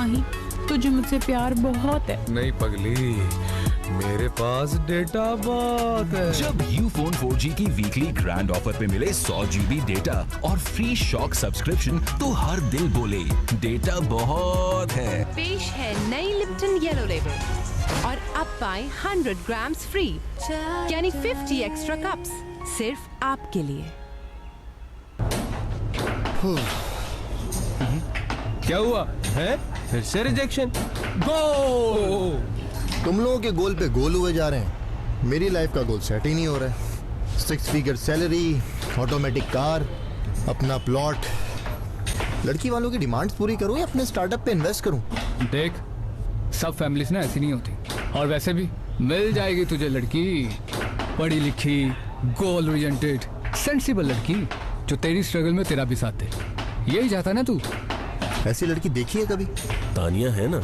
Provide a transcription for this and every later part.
माही, तुझे मुझसे प्यार बहुत है। नहीं पगली, मेरे पास डेटा बहुत है। जब यूफोन 4G की वीकली ग्रैंड ऑफर पे मिले 100 GB डेटा और फ्री शॉक सब्सक्रिप्शन, तो हर दिल बोले डेटा बहुत है। पेश है नई लिप्टन येलो लेबल और अब पाएं 100 ग्राम्स फ्री, यानी 50 एक्स्ट्रा कप्स सिर्फ आपके लिए। क्या हुआ है? फिर से रिजेक्शन? गोल! तुम लोगों के गोल पे गोल हुए जा रहे हैं, मेरी लाइफ का गोल सेट ही नहीं हो रहा है। 6 फिगर सैलरी, ऑटोमेटिक कार, अपना प्लॉट। लड़की वालों की डिमांड्स पूरी करूं या अपने स्टार्टअप पे इन्वेस्ट करूं? देख, सब फैमिलीज ना ऐसी नहीं होती, और वैसे भी मिल जाएगी तुझे लड़की, पढ़ी लिखी, गोल ओरिएंटेड, सेंसिबल लड़की जो तेरी स्ट्रगल में तेरा भी साथ दे। यही चाहता ना तू? ऐसी लड़की देखी है कभी? तानिया है ना,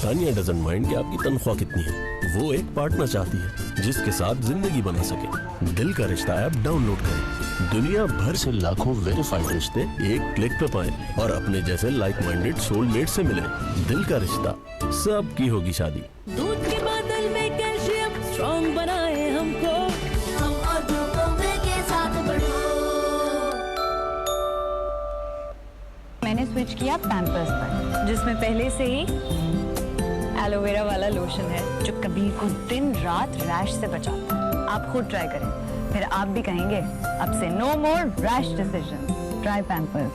तानिया डजंट माइंड कि आपकी तनख्वाह कितनी है। वो एक पार्टनर चाहती है जिसके साथ जिंदगी बना सके। दिल का रिश्ता ऐप डाउनलोड करें। दुनिया भर से लाखों वेरीफाइड रिश्ते एक क्लिक पे पाएं और अपने जैसे लाइक माइंडेड सोलमेट से मिलें। दिल का रिश्ता, सबकी होगी शादी। दूध के बादल में कैल्शियम स्ट्रॉन्ग बनाए हमको, हम और ग्लूकोमेट के साथ बढ़ो। मैंने स्विच किया पैम्पर्स पर, जिसमें पहले से ही एलोवेरा वाला लोशन है जो कबीर को दिन रात रैश से बचाता है। आप खुद ट्राई करें, फिर आप भी कहेंगे अब से नो मोर रैश डिसीजन। Try Pampers.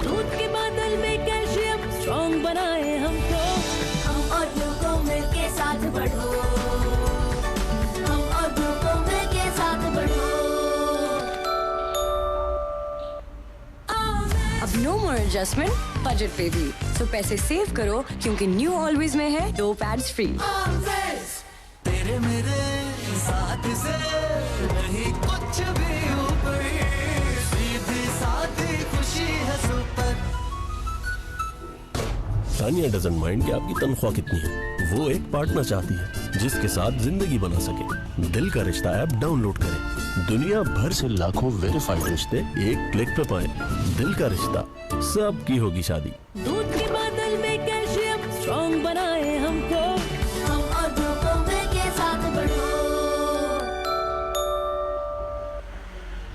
दूध के बादल में कैल्शियम स्ट्रॉन्ग बनाए हमको, हम और ग्लूकोमेट के साथ बढ़ो, हम और ग्लूकोमेट के साथ बढ़ो। अब नो मोर एडजस्टमेंट बजट पे भी, तो पैसे सेव करो क्योंकि न्यू ऑलवेज में है 2 पैड्स फ्री। तेरे मेरे साथ से नहीं कुछ भी ऊपर, सीधी सादी खुशी है सुपर। तानिया डजंट माइंड कि आपकी तनख्वाह कितनी है। वो एक पार्टनर चाहती है जिसके साथ जिंदगी बना सके। दिल का रिश्ता ऐप डाउनलोड करें। दुनिया भर से लाखों वेरीफाइड रिश्ते एक क्लिक पे पाएं। दिल का रिश्ता, सबकी होगी शादी। दूध के बादल में कैल्शियम स्ट्रॉन्ग बनाए हमको, हम और ग्लूकोमेट के साथ बढ़ो।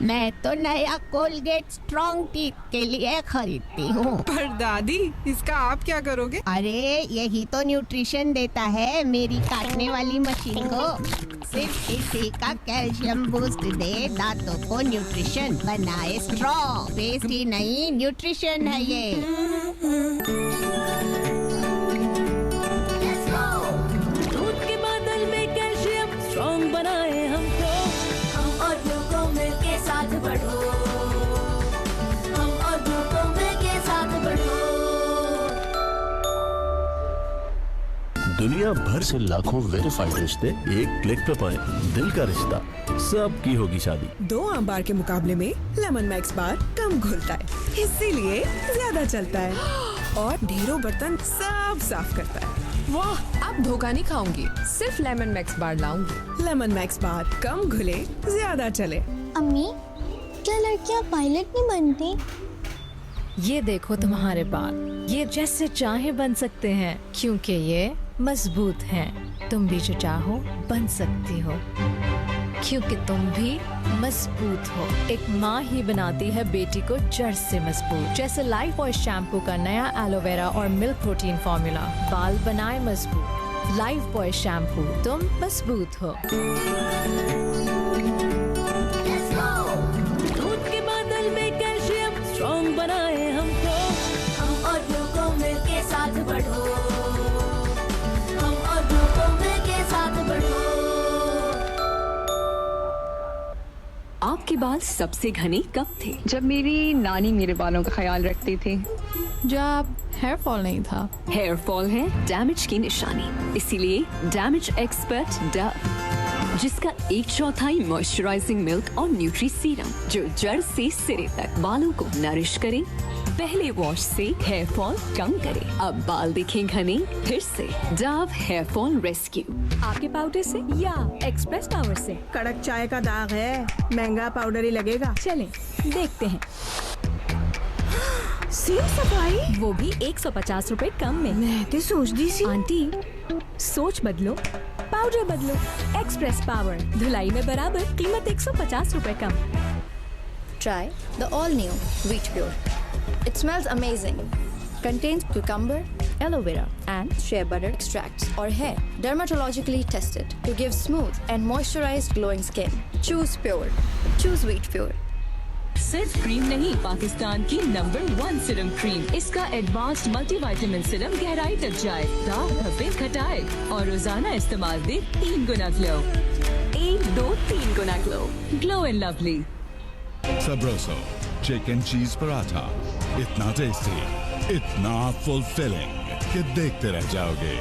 मैं तो नया कोलगेट स्ट्रॉन्ग टीथ के लिए खरीदती हूँ। पर दादी, इसका आप क्या करोगे? अरे यही तो न्यूट्रिशन देता है मेरी काटने वाली मशीन को। सिर्फ इसी का कैल्शियम बूस्ट दे दांतों को न्यूट्रिशन, बनाए स्ट्रॉन्ग। पेस्ट ही नहीं, न्यूट्रिशन है ये। दूध के बादल में कैल्शियम स्ट्रॉन्ग बनाए हमको, हम और ग्लूकोमेट के साथ बढ़ो, हम और ग्लूकोमेट के साथ बढ़ो। दुनिया भर से लाखों वेरीफाइड रिश्ते एक क्लिक पे पाएं। दिल का रिश्ता, सबकी होगी शादी। 2 आम बार के मुकाबले में लेमन मैक्स बार कम घुलता है, इसीलिए ज्यादा चलता है और ढेरों बर्तन सब साफ करता है। वाह, अब धोखा नहीं खाऊंगी, सिर्फ lemon max bar लाऊंगी। Lemon max bar, कम घुले ज्यादा चले। अम्मी, क्या लड़कियां पायलट नहीं बनती? ये देखो तुम्हारे बाल, ये जैसे चाहे बन सकते हैं क्योंकि ये मजबूत हैं। तुम भी जो चाहो बन सकती हो क्योंकि तुम भी मजबूत हो। एक माँ ही बनाती है बेटी को जड़ से मजबूत। जैसे लाइफ बॉय शैम्पू का नया एलोवेरा और मिल्क प्रोटीन फॉर्मूला बाल बनाए मजबूत। लाइफ बॉय शैम्पू, तुम मजबूत हो। दूध के बादल में कैल्शियम स्ट्रॉन्ग बनाए हमको, हम और ग्लूकोमेट के साथ बढ़ो, हम और ग्लूकोमेट के साथ बढ़ो। आपके बाल सबसे घने कब थे? जब मेरी नानी मेरे बालों का ख्याल रखती थी। जब हेयर फॉल नहीं था। हेयर फॉल है डैमेज की निशानी, इसीलिए डैमेज एक्सपर्ट डव, जिसका 1/4 मॉइस्चराइजिंग मिल्क और न्यूट्री सीरम जो जड़ से सिरे तक बालों को नरिश करे, पहले वॉश से हेयर फॉल कम करे, अब बाल दिखें घने फिर से। Dove hair fall rescue. आपके पाउडर से या एक्सप्रेस पावर से? कड़क चाय का दाग है, महंगा पाउडर ही लगेगा। चलें देखते हैं। सिर्फ सफाई, वो भी 150 रुपए कम में। मैं तो सोच दी सी आंटी, सोच बदलो पाउडर बदलो। एक्सप्रेस पावर, धुलाई में बराबर, कीमत 150 रुपए कम। Try the all-new Wheat Pure. It smells amazing. Contains cucumber, aloe vera, and shea butter extracts or hair dermatologically tested to give smooth and moisturized glowing skin. Choose Pure. Choose Wheat Pure. सिर्फ cream नहीं, पाकिस्तान की number 1 serum cream. इसका advanced multivitamin serum गहराई तक जाए, दाग धब्बे घटाए और रोजाना इस्तेमाल दे 3 गुना ग्लो। 1, 2, 3 गुना glow. Glow and lovely. Sabroso chicken cheese paratha, इतना टेस्टी, इतना फुलफिलिंग कि देखते रह जाओगे।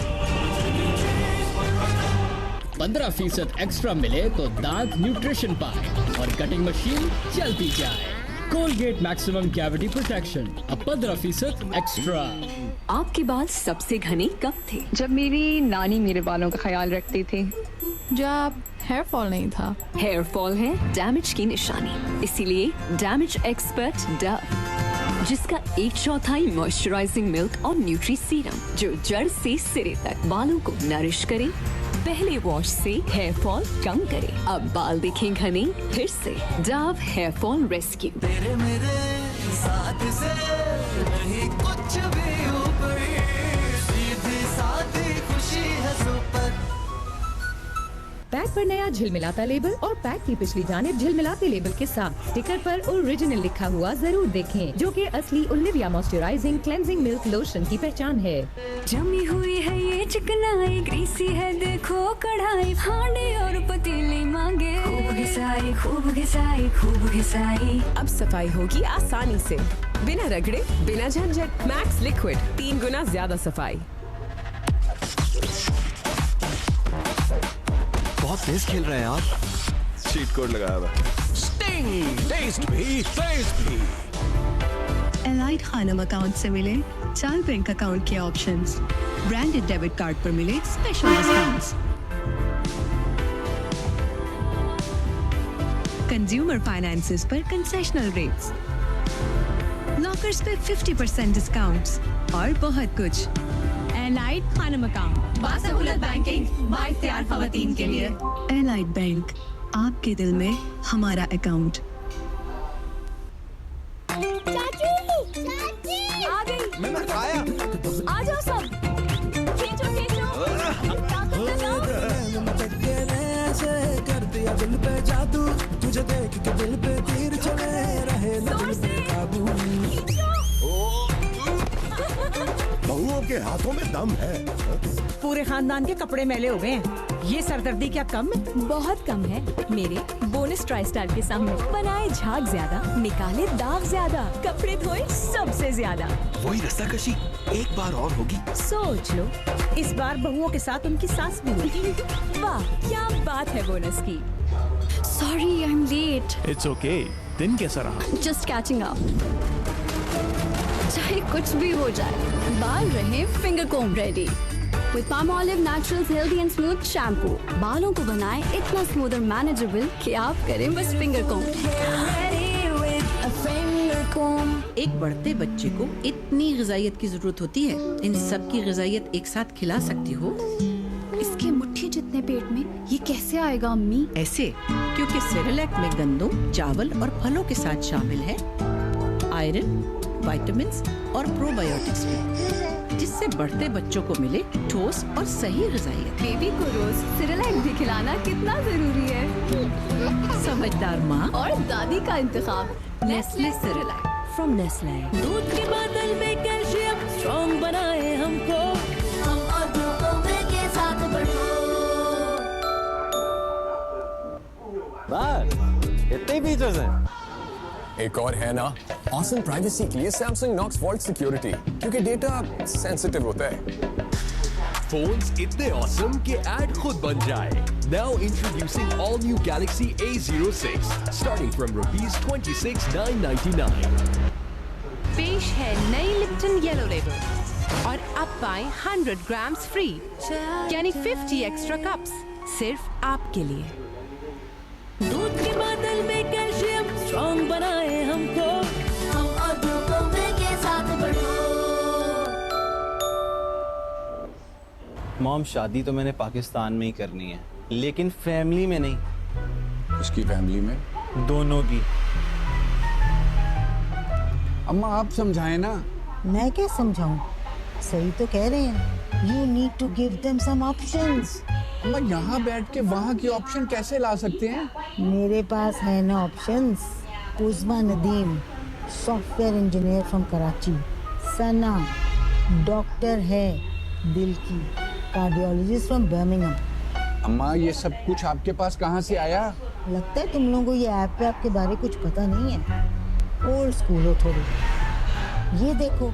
15% एक्स्ट्रा मिले तो दांत न्यूट्रिशन पाए और कटिंग मशीन चलती जाए। कोलगेट मैक्सिमम कैविटी प्रोटेक्शन, अब 15% एक्स्ट्रा। आपके बाल सबसे घने कब थे? जब मेरी नानी मेरे बालों का ख्याल रखती थी, जब हेयर फॉल नहीं था। हेयर फॉल है डैमेज की निशानी, इसीलिए डैमेज एक्सपर्ट डव, जिसका 1/4 मॉइस्चराइजिंग मिल्क और न्यूट्री सीरम, जो जड़ से सिरे तक बालों को नरिश करे, पहले वॉश से हेयर फॉल कम करे, अब बाल दिखें घने फिर से। Dove hair fall rescue. तेरे मेरे साथ से नहीं कुछ भी ऊपर, सीधी सादी खुशी है सुपर। पैक पर नया झिलमिलाता लेबल और पैक की पिछली जानिब झिलमिलाते लेबल के साथ स्टिकर पर ओरिजिनल लिखा हुआ जरूर देखें, जो कि असली Olivia moisturising cleansing milk lotion की पहचान है। जमी हुई है ये चिकनाई, ग्रीसी है देखो कढ़ाई, हांडे और पतीली मांगे, खूब घिसाई खूब घिसाई खूब घिसाई। अब सफाई होगी आसानी से, बिना रगड़े बिना झंझट। मैक्स लिक्विड, 3 गुना ज्यादा सफाई। बहुत तेज खेल रहे हैं यार। चीट कोड लगाया हुआ है। स्टिंग, टेस्ट भी, टेस्ट भी। एलाइट खानम अकाउंट से मिले 4 बैंक अकाउंट के ऑप्शंस, ब्रांडेड डेबिट कार्ड पर मिले स्पेशल डिस्काउंट्स, कंज्यूमर फाइनेंसेस पर कंसेशनल रेट्स, लॉकर्स पर 50% डिस्काउंट्स और बहुत कुछ। एलाइट खानम अकाउंट, बासहूलत बैंकिंग, बाइख्तियार खवातीन के लिए। एलाइट बैंक, आपके दिल में हमारा अकाउंट। आ गई। मैंने खाया। आ जाओ सब। खींचो खींचो। कर दिया दिल पे जादू, तुझे देख के दिल पे तीर चले रहे दिल पे काबू। बहुओं के हाथों में दम है। पूरे खानदान के कपड़े मैले हो गए हैं, ये सरदर्दी क्या कम है? बहुत कम है। मेरे बोनस ट्राई स्टार के सामने बनाए झाग ज्यादा, निकाले दाग ज्यादा, कपड़े धोए सबसे ज्यादा। वही रस्साकशी एक बार और होगी। सोच लो, इस बार बहुओं के साथ उनकी सास भी होगी। वाह क्या बात है बोनस की। Sorry, I'm late. It's okay. दिन कैसा रहा? Just catching up. चाहे कुछ भी हो जाए, बाल रहे finger comb ready with Palmolive naturals healthy and smooth shampoo. बालों को बनाए इतना स्मूथ और मैनेजेबल कि आप करें बस फिंगर कोम। एक बढ़ते बच्चे को इतनी ग़िज़ाइयत की जरूरत होती है, इन सब की ग़िज़ाइयत एक साथ खिला सकती हो? इसके मुट्ठी जितने पेट में ये कैसे आएगा अम्मी? ऐसे, क्योंकि सेरेलैक में गंदों, चावल और फलों के साथ शामिल है आयरन, विटामिन्स और प्रोबायोटिक्स भी, जिससे बढ़ते बच्चों को मिले ठोस और सही ग़िज़ाइयत। बेबी को रोज सेरेलैक भी खिलाना कितना जरूरी है। समझदार माँ और दादी का इंतखाब नेस्ले सेरेलैक फ्रॉम नेस्ले। दूध के बादल में कैल्शियम स्ट्रॉन्ग बनाए हमको, हम और ग्लूको के साथ बढ़ो। बस इतने फीचर्स हैं। एक और है ना, ऑसम प्राइवेसी के लिए सैमसंग नॉक्स वॉल्ट सिक्योरिटी, क्योंकि डेटा सेंसिटिव होता है। Phones इतने awesome कि ad खुद बन जाए. Now introducing all new Galaxy A06, starting from ₹26,999. पेश है नई लिप्टन येलो लेबल और अब पाए 100 ग्राम्स फ्री यानी 50 एक्स्ट्रा कप्स सिर्फ आपके लिए। दूध के बादल में कैल्शियम स्ट्रॉन्ग बनाए हमको, हम और ग्लूकोमेट के साथ बढ़ो। मॉम, शादी तो मैंने पाकिस्तान में ही करनी है, लेकिन फैमिली में नहीं। उसकी फैमिली में? दोनों की। अम्मा आप समझाएं ना। मैं क्या समझाऊं? सही तो कह रहे हैं। You need to give them some options. अम्मा यहाँ बैठ के वहाँ की ऑप्शन कैसे ला सकते हैं? मेरे पास है ना options. Usma Nadeem, software engineer from Karachi. Sana, doctor है दिल की, कार्डियोलॉजिस्ट फ्रॉम बर्मिंघम। अम्मा ये सब कुछ आपके पास कहाँ से आया? लगता है तुम लोगों को ये ऐप पे आपके बारे कुछ पता नहीं है। ओल्ड स्कूल हो थोड़ी। ये देखो,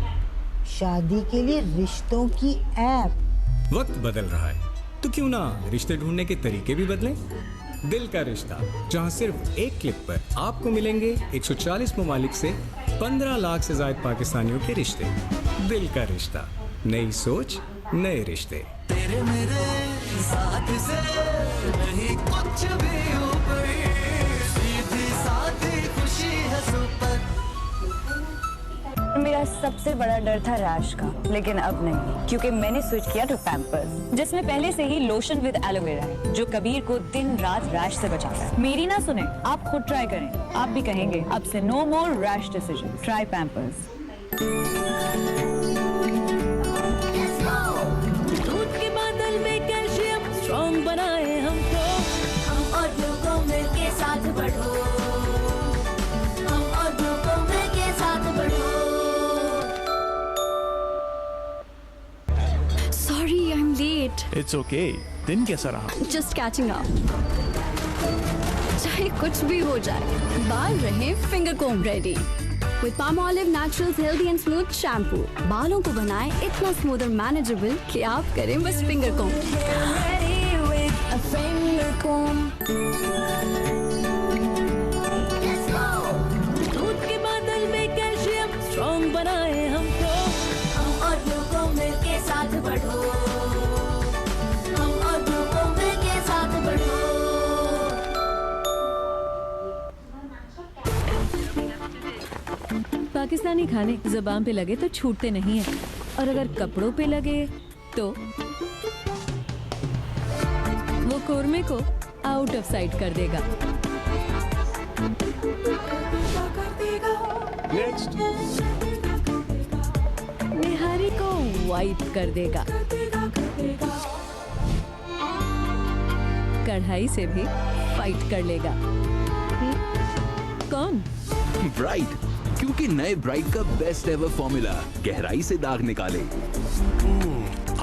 शादी के लिए रिश्तों की ऐप। वक्त बदल रहा है तो क्यों ना रिश्ते ढूंढने के तरीके भी बदलें। दिल का रिश्ता, जहां सिर्फ एक क्लिक पर आपको मिलेंगे 140 ममालिक से 15 लाख से ज्यादा पाकिस्तानियों के रिश्ते। दिल का रिश्ता, नई सोच, नए रिश्ते। तेरे मेरे साथ से नहीं कुछ भी ऊपर, सीधी सादी खुशी है सुपर। मेरा सबसे बड़ा डर था रैश का, लेकिन अब नहीं, क्योंकि मैंने स्विच किया टू पैम्पर्स, जिसमें पहले से ही लोशन विद एलोवेरा है, जो कबीर को दिन रात रैश से बचाता है। मेरी ना सुने, आप खुद ट्राई करें, आप भी कहेंगे अब से नो मोर रैश डिसीजन। Try Pampers. दूध के बादल में कैल्शियम स्ट्रॉन्ग बनाए हमको, हम और ग्लूकोमेट के साथ बढ़ो, हम और ग्लूकोमेट के साथ बढ़ो। Sorry, I'm late. It's okay. दिन कैसा रहा? Just catching up. चाहे कुछ भी हो जाए, बाल रहे finger comb ready. With Palmolive Naturals Healthy and Smooth Shampoo, बालों को बनाए इतना स्मूथ और मैनेजेबल कि आप करें बस फिंगर कोम। दूध के बादल में कैल्शियम स्ट्रॉन्ग बनाए हमको, हम और ग्लूकोमेट के साथ बढ़ो, हम और ग्लूकोमेट के साथ बढ़ो। पाकिस्तानी खाने ज़बान पे लगे तो छूटते नहीं हैं, और अगर कपड़ों पे लगे तो वो कोरमे को आउट ऑफ साइट कर देगा। Next. निहारी को वाइप कर देगा। कढ़ाई से भी फाइट कर लेगा। कौन? ब्राइट, क्योंकि नए ब्राइट का बेस्ट एवर फॉर्मूला गहराई से दाग निकाले।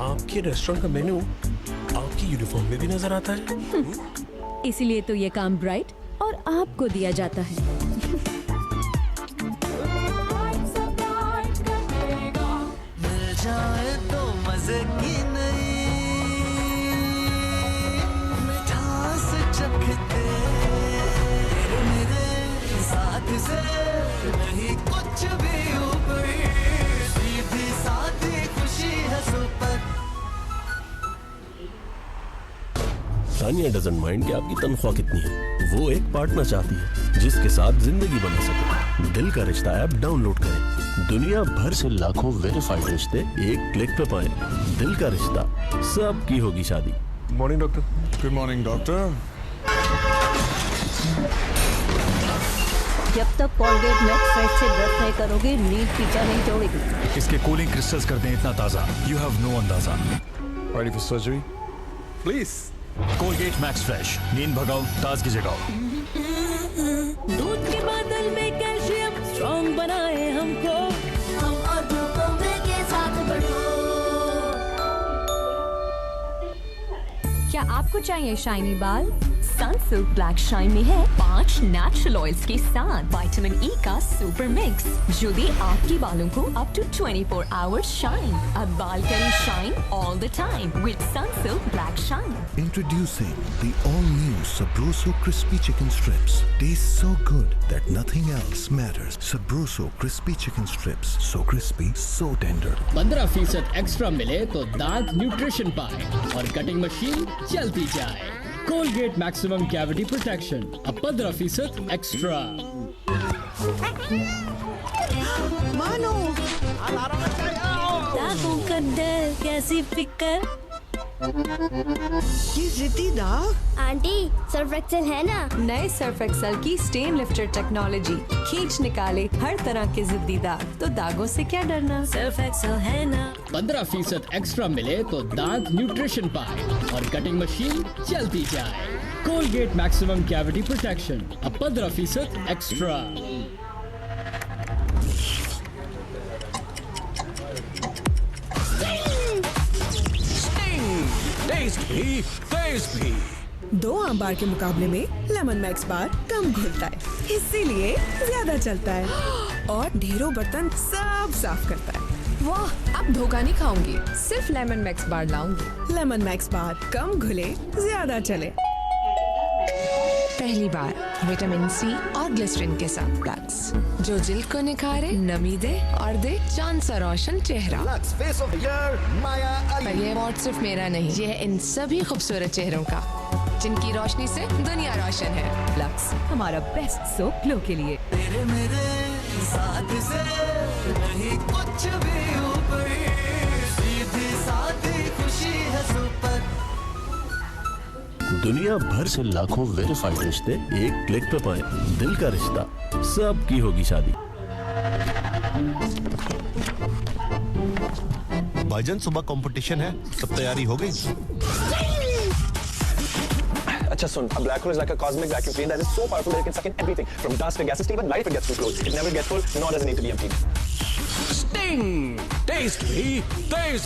आपके रेस्टोरेंट का मेन्यू आपकी यूनिफॉर्म में भी नजर आता है। इसीलिए तो ये काम ब्राइट और आपको दिया जाता है। मिल जाए तो मजे की नहीं मिठास चखते, मेरे साथ से नहीं कुछ भी ऊपर, सीधी सादी खुशी है सुपर। तानिया डजंट माइंड कि आपकी तनख्वाह कितनी है। वो एक पार्टनर चाहती है जिसके साथ जिंदगी बना सके। दिल का रिश्ता ऐप डाउनलोड करें। दुनिया भर से लाखों वेरीफाइड रिश्ते एक क्लिक पे पाएं। दिल का रिश्ता, सबकी होगी शादी। Morning doctor. Good morning doctor. जब तक कोलगेट मैक्स फ्रेश से ब्रश नहीं करोगे, नींद पीछा नहीं छोड़ेगी। इसके कूलिंग क्रिस्टल्स कर दें इतना ताजा, यू हैव नो अंदाजा। Ready for surgery? Please. Colgate max fresh, नींद भगाओ, ताजगी जगाओ। दूध के बादल में कैल्शियम स्ट्रॉन्ग बनाए हमको, हम और ग्लूकोमेट के साथ बढ़ो। क्या आपको चाहिए शाइनी बाल, सनसिल्क ब्लैक शाइन में है 5 नेचुरल ऑयल्स के साथ विटामिन ई का सुपर मिक्स जो दे आपके बालों को अप टू 24 आवर्स शाइन। अब बाल करें shine all the time with Sunsilk black shine. Introducing the all-new Sabroso Crispy Chicken Strips. Tastes so good that nothing else matters. Sabroso Crispy Chicken Strips. So crispy, so tender. 15% extra मिले तो दांत nutrition पाए और cutting machine चलती जाए। Colgate maximum cavity protection अब 15% extra. मानो दागों का डर कैसी फिकर। ये जिद्दी दाग। आंटी सर्फ एक्सेल है ना? नए सर्फ एक्सेल की स्टेन लिफ्टर टेक्नोलॉजी खींच निकाले हर तरह के जिद्दी दाग, तो दागों से क्या डरना। सर्फ एक्सेल है ना। 15% एक्स्ट्रा मिले तो दांत न्यूट्रिशन पाए और कटिंग मशीन चलती जाए। कोलगेट मैक्सिमम कैविटी प्रोटेक्शन अब 15% एक्स्ट्रा। टेस्ट भी 2 आम बार के मुकाबले में लेमन मैक्स बार कम घुलता है, इसीलिए ज्यादा चलता है और ढेरों बर्तन सब साफ करता है। वाह, अब धोखा नहीं खाऊंगी, सिर्फ lemon max bar लाऊंगी। Lemon max bar कम घुले ज्यादा चले। पहली बार विटामिन सी और ग्लिसरीन के साथ लक्स, जो जिल्द को निखारे, नमी दे और दे चांद सा रोशन चेहरा। पर ये अवार्ड सिर्फ मेरा नहीं, ये है इन सभी खूबसूरत चेहरों का जिनकी रोशनी से दुनिया रोशन है। लक्स, हमारा बेस्ट सोप ग्लो के लिए। तेरे मेरे साथ से नहीं कुछ भी ऊपर, सीधी सादी खुशी है सुपर। दुनिया भर से लाखों वेरीफाइड रिश्ते एक क्लिक पे पाए दिल का रिश्ता, सबकी होगी शादी। भाईजान सुबह कंपटीशन है, सब तैयारी हो गई? अच्छा सुन, a black hole is like a cosmic vacuum cleaner that is so powerful that it can suck in everything from dust to gases to even light if it gets too close. It never gets full, nor does it need to be emptied. Sting! Taste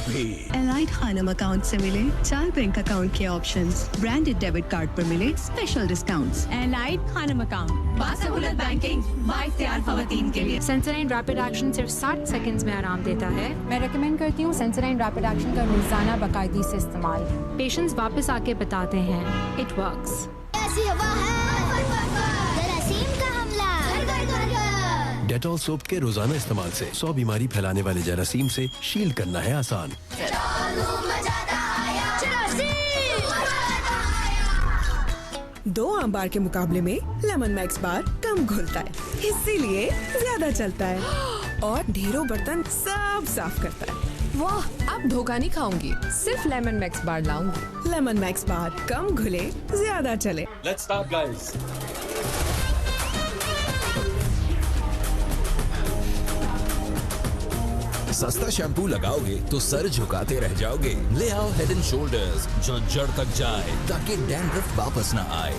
भी। Allied Khanam account से मिले 4 bank account के options, branded debit card पर मिले special discounts. Allied Khanam account बासहुलत banking बाइख्तियार खवातीन के लिए। सेंसोडाइन रैपिड एक्शन सिर्फ 60 सेकंड्स में आराम देता है। मैं रेकमेंड करती हूँ सेंसोडाइन रैपिड एक्शन का रोजाना बाकायदगी से इस्तेमाल। पेशेंट्स वापस आके बताते हैं इट वर्क्स। ऐसी हवा है जरासीम का हमला। डेटॉल सोप के रोजाना इस्तेमाल से 100 बीमारी फैलाने वाले जरासीम से शील्ड करना है आसान। 2 आम बार के मुकाबले में लेमन मैक्स बार कम घुलता है, इसीलिए ज्यादा चलता है और ढेरों बर्तन सब साफ करता है। वाह, अब धोखा नहीं खाऊंगी, सिर्फ lemon max bar लाऊंगी। Lemon max bar कम घुले ज्यादा चले। Let's start, guys. सस्ता शैम्पू लगाओगे तो सर झुकाते रह जाओगे। ले आओ हेड एंड शोल्डर्स जो जड़ तक जाए ताकि डैंड्रफ वापस ना आए।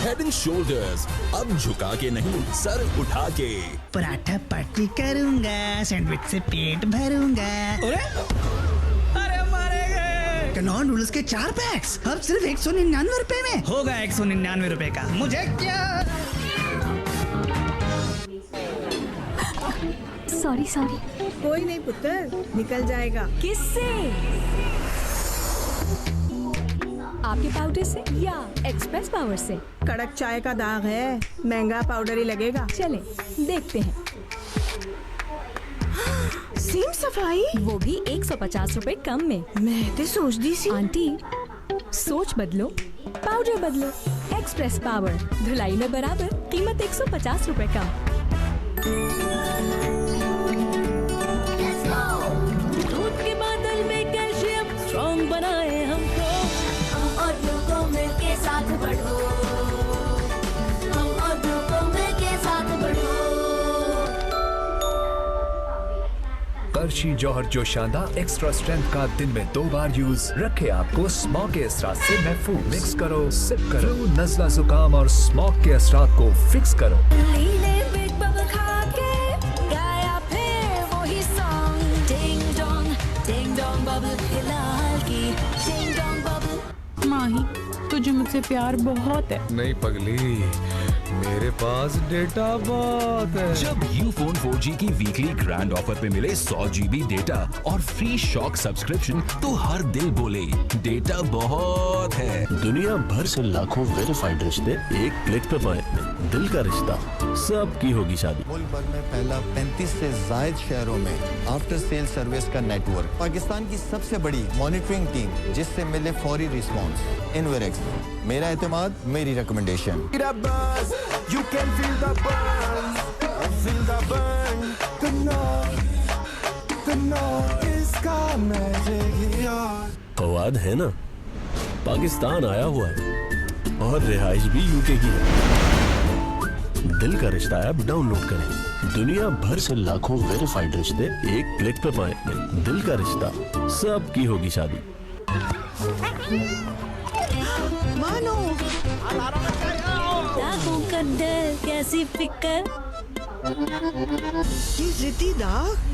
हेड एंड शोल्डर्स, अब झुका के नहीं, सर उठा के। पराठा पार्टी करूंगा, सैंडविच से पेट भरूंगा। अरे मारेंगे। कनॉन नूडल्स के 4 पैक्स अब सिर्फ 199 रुपए में। होगा 199 रुपए का, मुझे क्या। सॉरी कोई नहीं पुत्र, निकल जाएगा। किससे? आपके पाउडर से या एक्सप्रेस पावर से? कड़क चाय का दाग है, महंगा पाउडर ही लगेगा। चले देखते हैं। सीम सफाई, वो भी 150 रुपए कम में। मैं तो सोच दी सी। आंटी, सोच बदलो, पाउडर बदलो। एक्सप्रेस पावर, धुलाई में बराबर, कीमत 150 रुपए कम। दूध के बादल में कैल्शियम स्ट्रॉन्ग बनाए हमको। हम और ग्लूको मिल्क के साथ बढ़ो। हम और ग्लूको मिल्क के साथ बढ़ो। करशी जौहर जो शानदार एक्स्ट्रा स्ट्रेंथ का दिन में 2 बार यूज रखे आपको स्मॉग के असरात से महफूज। मिक्स करो, सिप करो, नज़ला जुकाम और स्मॉग के असरात को फिक्स करो। लीले बिग बबल खा के गाया फिर वही सॉन्ग। डिंग डोंग बबल हिलाल की। Ding dong bubble. माही, मुझसे प्यार बहुत है। नहीं पगली, मेरे पास डेटा बहुत है। जब यूफोन 4G की वीकली ग्रैंड ऑफर पे मिले 100 GB डेटा और फ्री शॉक सब्सक्रिप्शन तो हर दिल बोले डेटा बहुत है। दुनिया भर से लाखों वेरीफाइड रिश्ते एक क्लिक पे पाए। दिल का रिश्ता, सबकी होगी शादी। मुल्क भर में पहला 35 से जायद शहरों में आफ्टर सेल सर्विस का नेटवर्क। पाकिस्तान की सबसे बड़ी मॉनिटरिंग टीम जिससे मिले फौरी रिस्पॉन्स। इनवेरेक्स, मेरा एतमाद, मेरी रिकमेंडेशन। फवाद है ना, पाकिस्तान आया हुआ है और रिहाइश भी यूके की है। दिल का रिश्ता ऐप डाउनलोड करें। दुनिया भर से लाखों वेरीफाइड रिश्ते एक क्लिक पे पाए। दिल का रिश्ता, सबकी होगी शादी। मानो कैसी फिकर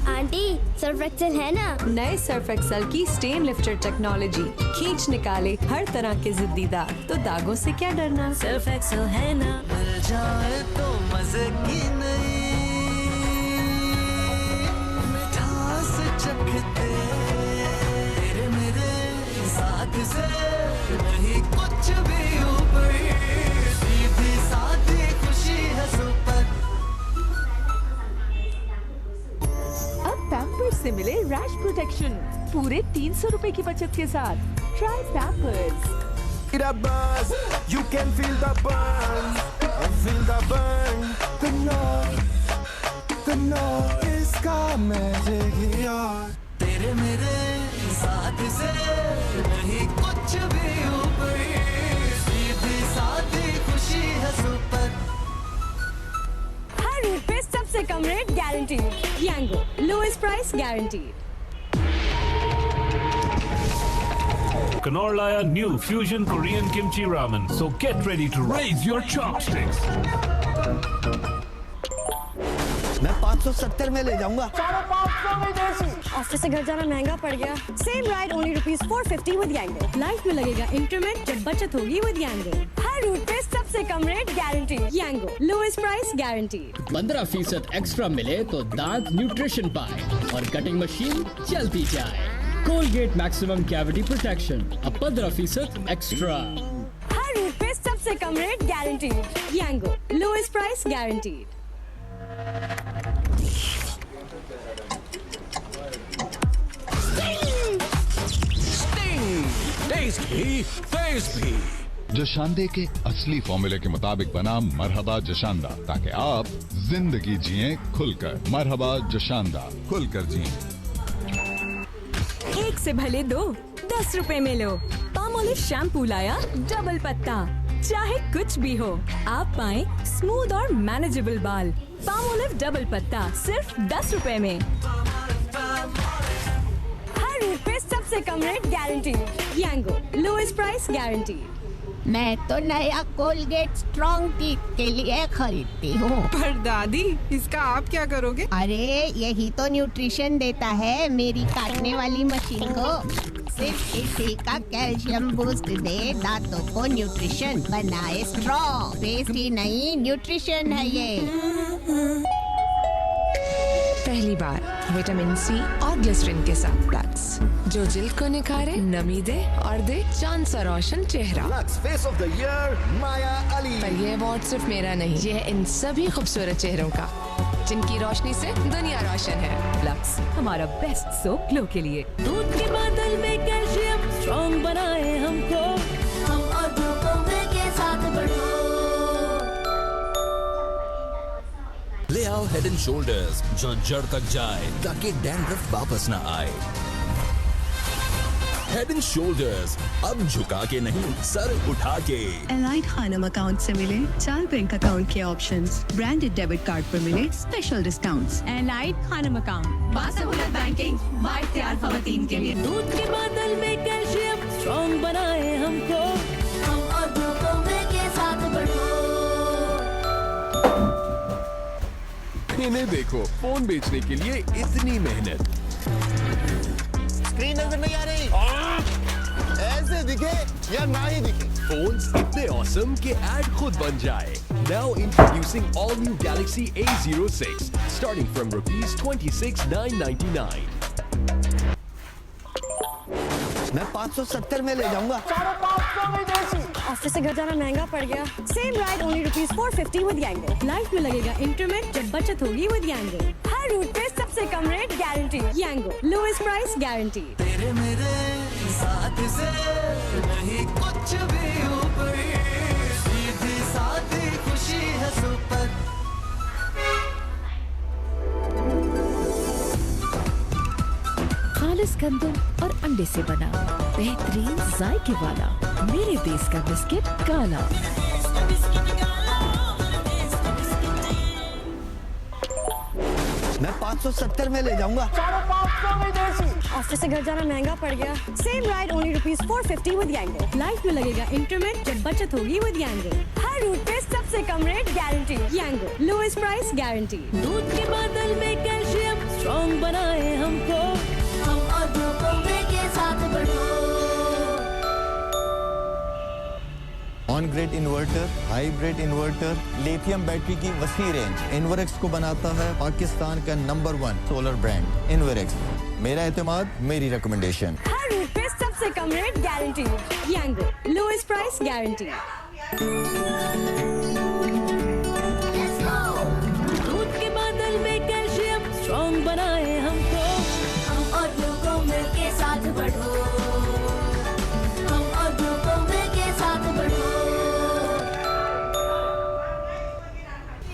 आंटी सर्फ एक्सेल है ना? नए सर्फ एक्सेल की स्टेन लिफ्टर टेक्नोलॉजी खींच निकाले हर तरह के जिद्दी दाग, तो दागों से क्या डरना। सर्फ एक्सेल है ना? मिल जाए तो मजे की नहीं मिठास चखते तेरे मेरे साथ से नहीं कुछ भी ऊपर सीधी सादी खुशी है सुपर। अब पैम्पर्स से मिले रैश प्रोटेक्शन पूरे 300 रुपए की बचत के साथ। Try Pampers. You can feel the burn, feel the burn. The noise का magic यार तेरे मेरे साथ से नहीं कुछ भी ऊपर सीधी सादी खुशी है सुपर। हर रूट पे सबसे कम rate guaranteed. Yango, lowest price guaranteed. Knorr Laya new fusion Korean kimchi ramen. So get ready to raise your chopsticks. मैं 570 में ले जाऊंगा। ऑफिस से घर जाना महंगा पड़ गया। Same ride only ₹450 with Yango. Life में लगेगा इंक्रीमेंट जब बचत होगी विद यांगो। हर रूट पे सबसे कम rate guaranteed. Yango, lowest price guaranteed. 15% extra मिले तो दांत न्यूट्रिशन पाए और कटिंग मशीन चलती जाए। कोलगेट मैक्सिमम कैविटी प्रोटेक्शन, अब 15% एक्स्ट्रा। हर रूट पे सबसे कम rate guaranteed. Yango, lowest price guaranteed. Taste भी, फेस भी। जशांदे के असली फॉर्मूले के मुताबिक बना मरहबा जशांदा, ताकि आप जिंदगी जिए खुलकर। मरहबा जशांदा, खुलकर जिए। एक से भले दो, 10 रुपए में लो। पामोलिव शैम्पू लाया डबल पत्ता। चाहे कुछ भी हो, आप पाएं स्मूथ और मैनेजेबल बाल। पामोलिव डबल पत्ता सिर्फ 10 रुपए में। हर रूट पे सबसे कम rate guaranteed. Yango, lowest price guaranteed. मैं तो नया कोलगेट स्ट्रॉन्ग टीथ के लिए खरीदती हूँ। पर दादी, इसका आप क्या करोगे? अरे यही तो न्यूट्रिशन देता है मेरी काटने वाली मशीन को। सिर्फ इसी का कैल्शियम बूस्ट दे दांतों को न्यूट्रिशन, बनाए स्ट्रॉन्ग। पेस्ट ही नहीं, न्यूट्रिशन है ये। पहली बार विटामिन सी और ग्लिसरीन के साथ प्लस, जो जिल्द को निखारे, नमी दे और दे चांद सा रोशन चेहरा। फेस ऑफ द ईयर माया अली। पर ये अवार्ड सिर्फ मेरा नहीं, ये है इन सभी खूबसूरत चेहरों का जिनकी रोशनी से दुनिया रोशन है। लक्स, हमारा बेस्ट सोप ग्लो के लिए। दूध के बादल में कैल्शियम स्ट्रॉन्ग बनाए हमको। हम और ग्लूकोमेट के साथ बढ़ो। ले आओ हेड एंड शोल्डर्स जो जड़ तक जाए ताकि डैंड्रफ वापस ना आए। हेड एंड शोल्डर्स, अब झुका के नहीं, सर उठा के। एलाइड खानम अकाउंट से मिले 4 बैंक अकाउंट के ऑप्शंस। ब्रांडेड डेबिट कार्ड पर मिले special discounts. Allied Khanam account, बासहुलत बैंकिंग, बाइख्तियार खवातीन के लिए। दूध के बादल में कैल्शियम स्ट्रॉन्ग बनाए हमको। हम और ग्लूकोमेट के साथ बढ़ो। इन्हें देखो, फोन बेचने के लिए इतनी मेहनत। स्क्रीन नजर नहीं आ रही। ऐसे दिखे या ना ही दिखे, फोन्स इतने ऑसम कि ऐड खुद बन जाए। Now introducing all new Galaxy A06 starting from ₹26,999. मैं 570 में ले जाऊंगा। ऑफिस से घर जाना महंगा पड़ गया। Same ride only ₹450 with Yango. Life में लगेगा इंक्रीमेंट जब बचत होगी विद यांगो। हर रूट पे सबसे कम rate guarantee. Yango lowest price guarantee. तेरे मेरे साथ से नहीं कुछ भी ऊपर, सीधी सादी खुशी है सुपर। खालिस गंदम और अंडे से बना बेहतरीन जायके वाला मेरे देश का बिस्किट काला। मैं 570 में ले जाऊंगा। ऑफिस से घर जाना महंगा पड़ गया। Same ride only ₹450 with Yango. Life में लगेगा इंक्रीमेंट जब बचत होगी विद यांगो। हर रूट पे सबसे कम rate guarantee. Yango lowest price guarantee. दूध के बादल में कैल्शियम स्ट्रॉन्ग बनाए हमको, हम और ग्लूकोमे के साथ बढ़ो। On grid inverter, hybrid inverter, lithium battery की वसी रेंज इन्वरेक्स को बनाता है पाकिस्तान का नंबर 1 सोलर ब्रांड इन्वरेक्स। मेरा एतमाद, मेरी रिकमेंडेशन। हर रूट पे सबसे कम rate guarantee. Yango lowest price guarantee. दूध के बादल में कैल्शियम स्ट्रॉन्ग बनाए हमको, हम और ग्लूकोमे के साथ बढ़ो, हम और ग्लूकोमे के साथ बढ़ो।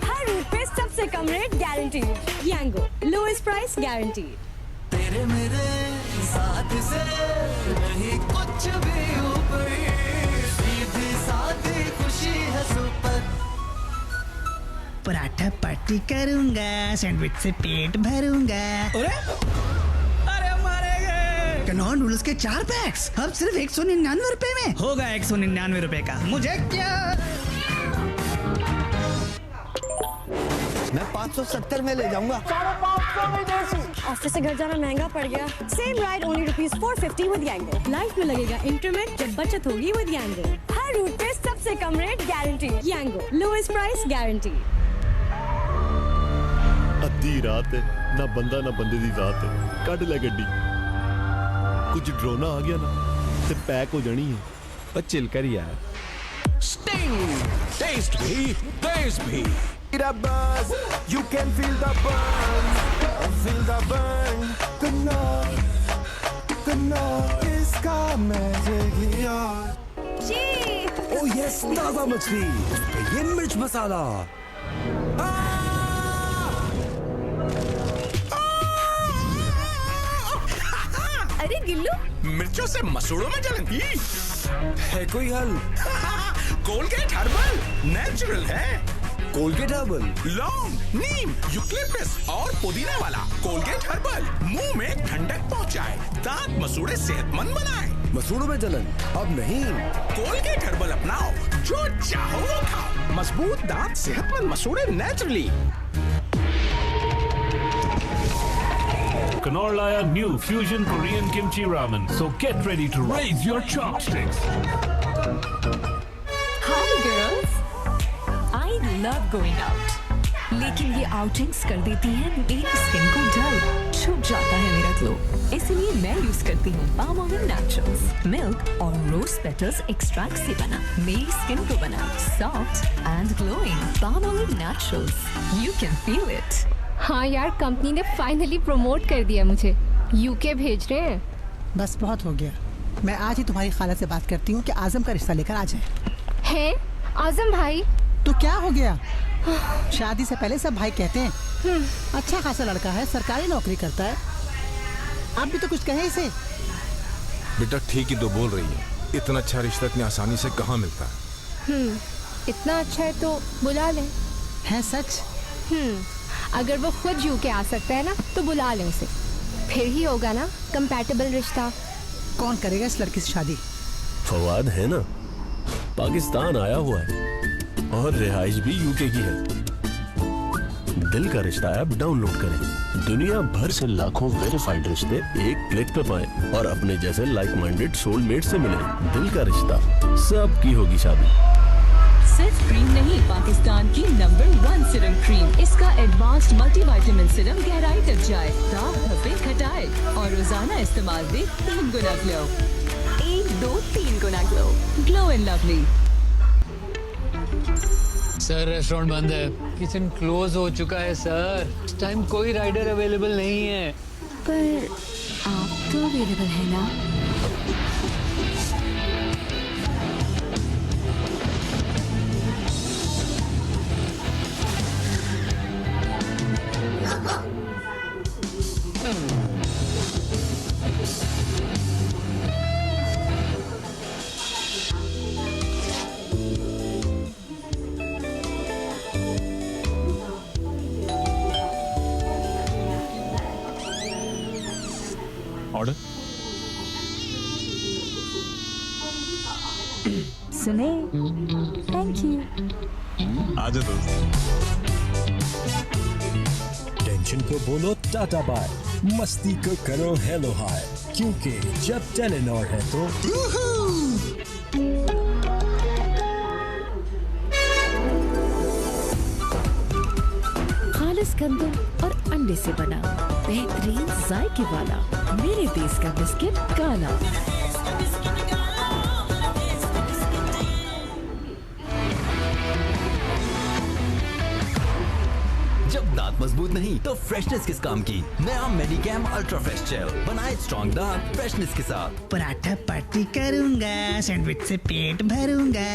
हर रूट पे सबसे कम rate guarantee. Yango lowest price guarantee. तेरे मेरे साथ से नहीं कुछ भी ऊपर, सीधी सादी खुशी है सुपर। पराठा पार्टी करूंगा, सैंडविच से पेट भरूंगा। अरे मारे गए। कनॉन नूडल्स के 4 पैक्स अब सिर्फ ₹199 में। होगा ₹199 का। मुझे क्या? मैं 570 में ले जाऊंगा। ऑफिस से घर जाना महंगा पड़ गया। Same ride only ₹450 with Yango. Life में लगेगा इंक्रीमेंट जब बचत होगी विद यांगो। हर रूट पे सबसे कम rate guarantee. Yango lowest price guarantee. अद्धी रात है, ना बंदा ना बंदे दी रात है। कट ले गड्डी, कुछ ड्रोना आ गया ना ते पैक हो जानी है। पर चिल कर यार। Sting, taste भी, taste भी। The buzz, you can feel the burn, feel the burn. The noise का magic यार। Oh yes, ताजा मछली, ये मिर्च मसाला। अरे गिल्लू, मिर्चों से मसूड़ों में जलन है कोई हल? कोलगेट हर्बल नेचुरल है। कोलगेट हर्बल, लौंग, नीम, यूकलिप्टस और पुदीना वाला कोलगेट हर्बल मुंह में ठंडक पहुंचाए, दांत मसूड़े सेहतमंद बनाए। मसूड़ों में जलन अब नहीं। कोलगेट हर्बल अपनाओ, जो चाहो वो खाओ। मजबूत दांत, सेहतमंद मसूड़े naturally. Knorr Laya new fusion Korean kimchi ramen. So get ready to raise your chopsticks. Hi girls, I love going out. लेकिन ये आउटिंग्स कर देती हैं मेरी स्किन को डल, छुप जाता है मेरा ग्लो। इसलिए मैं यूज करती हूँ पाम ऑयल नेचुरल्स मिल्क और रोज पेटल्स एक्सट्रैक्ट से बना मेरी स्किन को बना soft and glowing. Palm oil naturals, you can feel it. हाँ यार, कंपनी ने फाइनली प्रमोट कर दिया मुझे, यूके भेज रहे हैं। बस बहुत हो गया। मैं आज ही तुम्हारी खाला से बात करती हूँ कि आजम का रिश्ता लेकर आ जाए। है आजम भाई? तो क्या हो गया? शादी से पहले सब भाई कहते हैं। अच्छा खासा लड़का है, सरकारी नौकरी करता है। आप भी तो कुछ कहे इसे। बेटा ठीक ही तो बोल रही है, इतना अच्छा रिश्ता इतनी आसानी से कहाँ मिलता है। इतना अच्छा है तो बुला लें। है सच? अगर वो खुद यूके आ सकता है ना तो बुला लें उसे, फिर ही होगा ना कंपैटिबल रिश्ता। कौन करेगा इस लड़की से शादी? फवाद है ना, पाकिस्तान आया हुआ है और रिहाइश भी यूके की है। दिल का रिश्ता ऐप डाउनलोड करें। दुनिया भर से लाखों वेरीफाइड रिश्ते एक क्लिक पे पाएं और अपने जैसे लाइक माइंडेड सोलमेट से मिलें। दिल का रिश्ता, सबकी होगी शादी। सिर्फ क्रीम नहीं, पाकिस्तान की नंबर 1 सीरम क्रीम। इसका एडवांस्ड मल्टीविटामिन सीरम गहराई तक जाए, दाग धब्बे घटाए और रोजाना इस्तेमाल में 3 गुना ग्लो। 1, 2, 3 गुना glow. Glow and Lovely. Sir restaurant बंद है, किचन क्लोज हो चुका है सर। इस टाइम कोई राइडर अवेलेबल नहीं है। पर आप तो अवेलेबल है ना? ऑर्डर सुने, थैंक यू। आ जाओ दोस्त। टेंशन को बोलो टाटा बाय, मस्ती को करो हेलो हाय, क्योंकि जब टेलीनॉर है तो खालिस गंदम और अंडे से बना बेहतरीन जायके वाला मेरे देश का बिस्किट काला। जब दांत मजबूत नहीं तो फ्रेशनेस किस काम की। नया मेडिकैम अल्ट्रा फ्रेश जेल बनाए स्ट्रॉन्ग दांत फ्रेशनेस के साथ। पराठा पार्टी करूंगा, सैंडविच से पेट भरूंगा।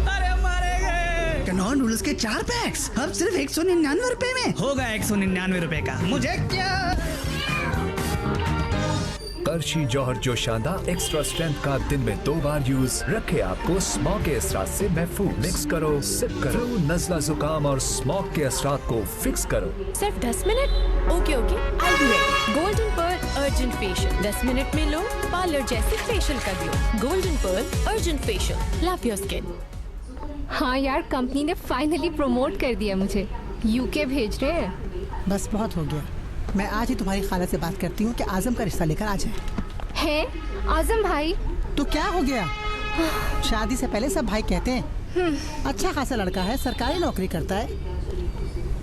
अरे मारे गए। कनॉन नूडल्स के 4 पैक्स अब सिर्फ 199 रुपए में। होगा 199 रुपए का, मुझे क्या। करशी जौहर जोशांदा एक्स्ट्रा स्ट्रेंथ का दिन में 2 बार यूज रखे आपको स्मॉग के असरात से महफूज। मिक्स करो, सिप करो, नज़ला जुकाम और स्मॉग के असरात को फिक्स करो। सिर्फ 10 minute? Okay I'll do it। Golden pearl urgent facial 10 minute में लो, पार्लर जैसे फेशियल कर दियो। Golden pearl urgent facial, love your skin. हाँ यार, कंपनी ने फाइनली प्रमोट कर दिया मुझे, यूके भेज रहे हैं। बस बहुत हो गया, मैं आज ही तुम्हारी खाला से बात करती हूँ कि आजम का रिश्ता लेकर आ जाए। है आजम भाई? तो क्या हो गया, शादी से पहले सब भाई कहते हैं। अच्छा खासा लड़का है, सरकारी नौकरी करता है,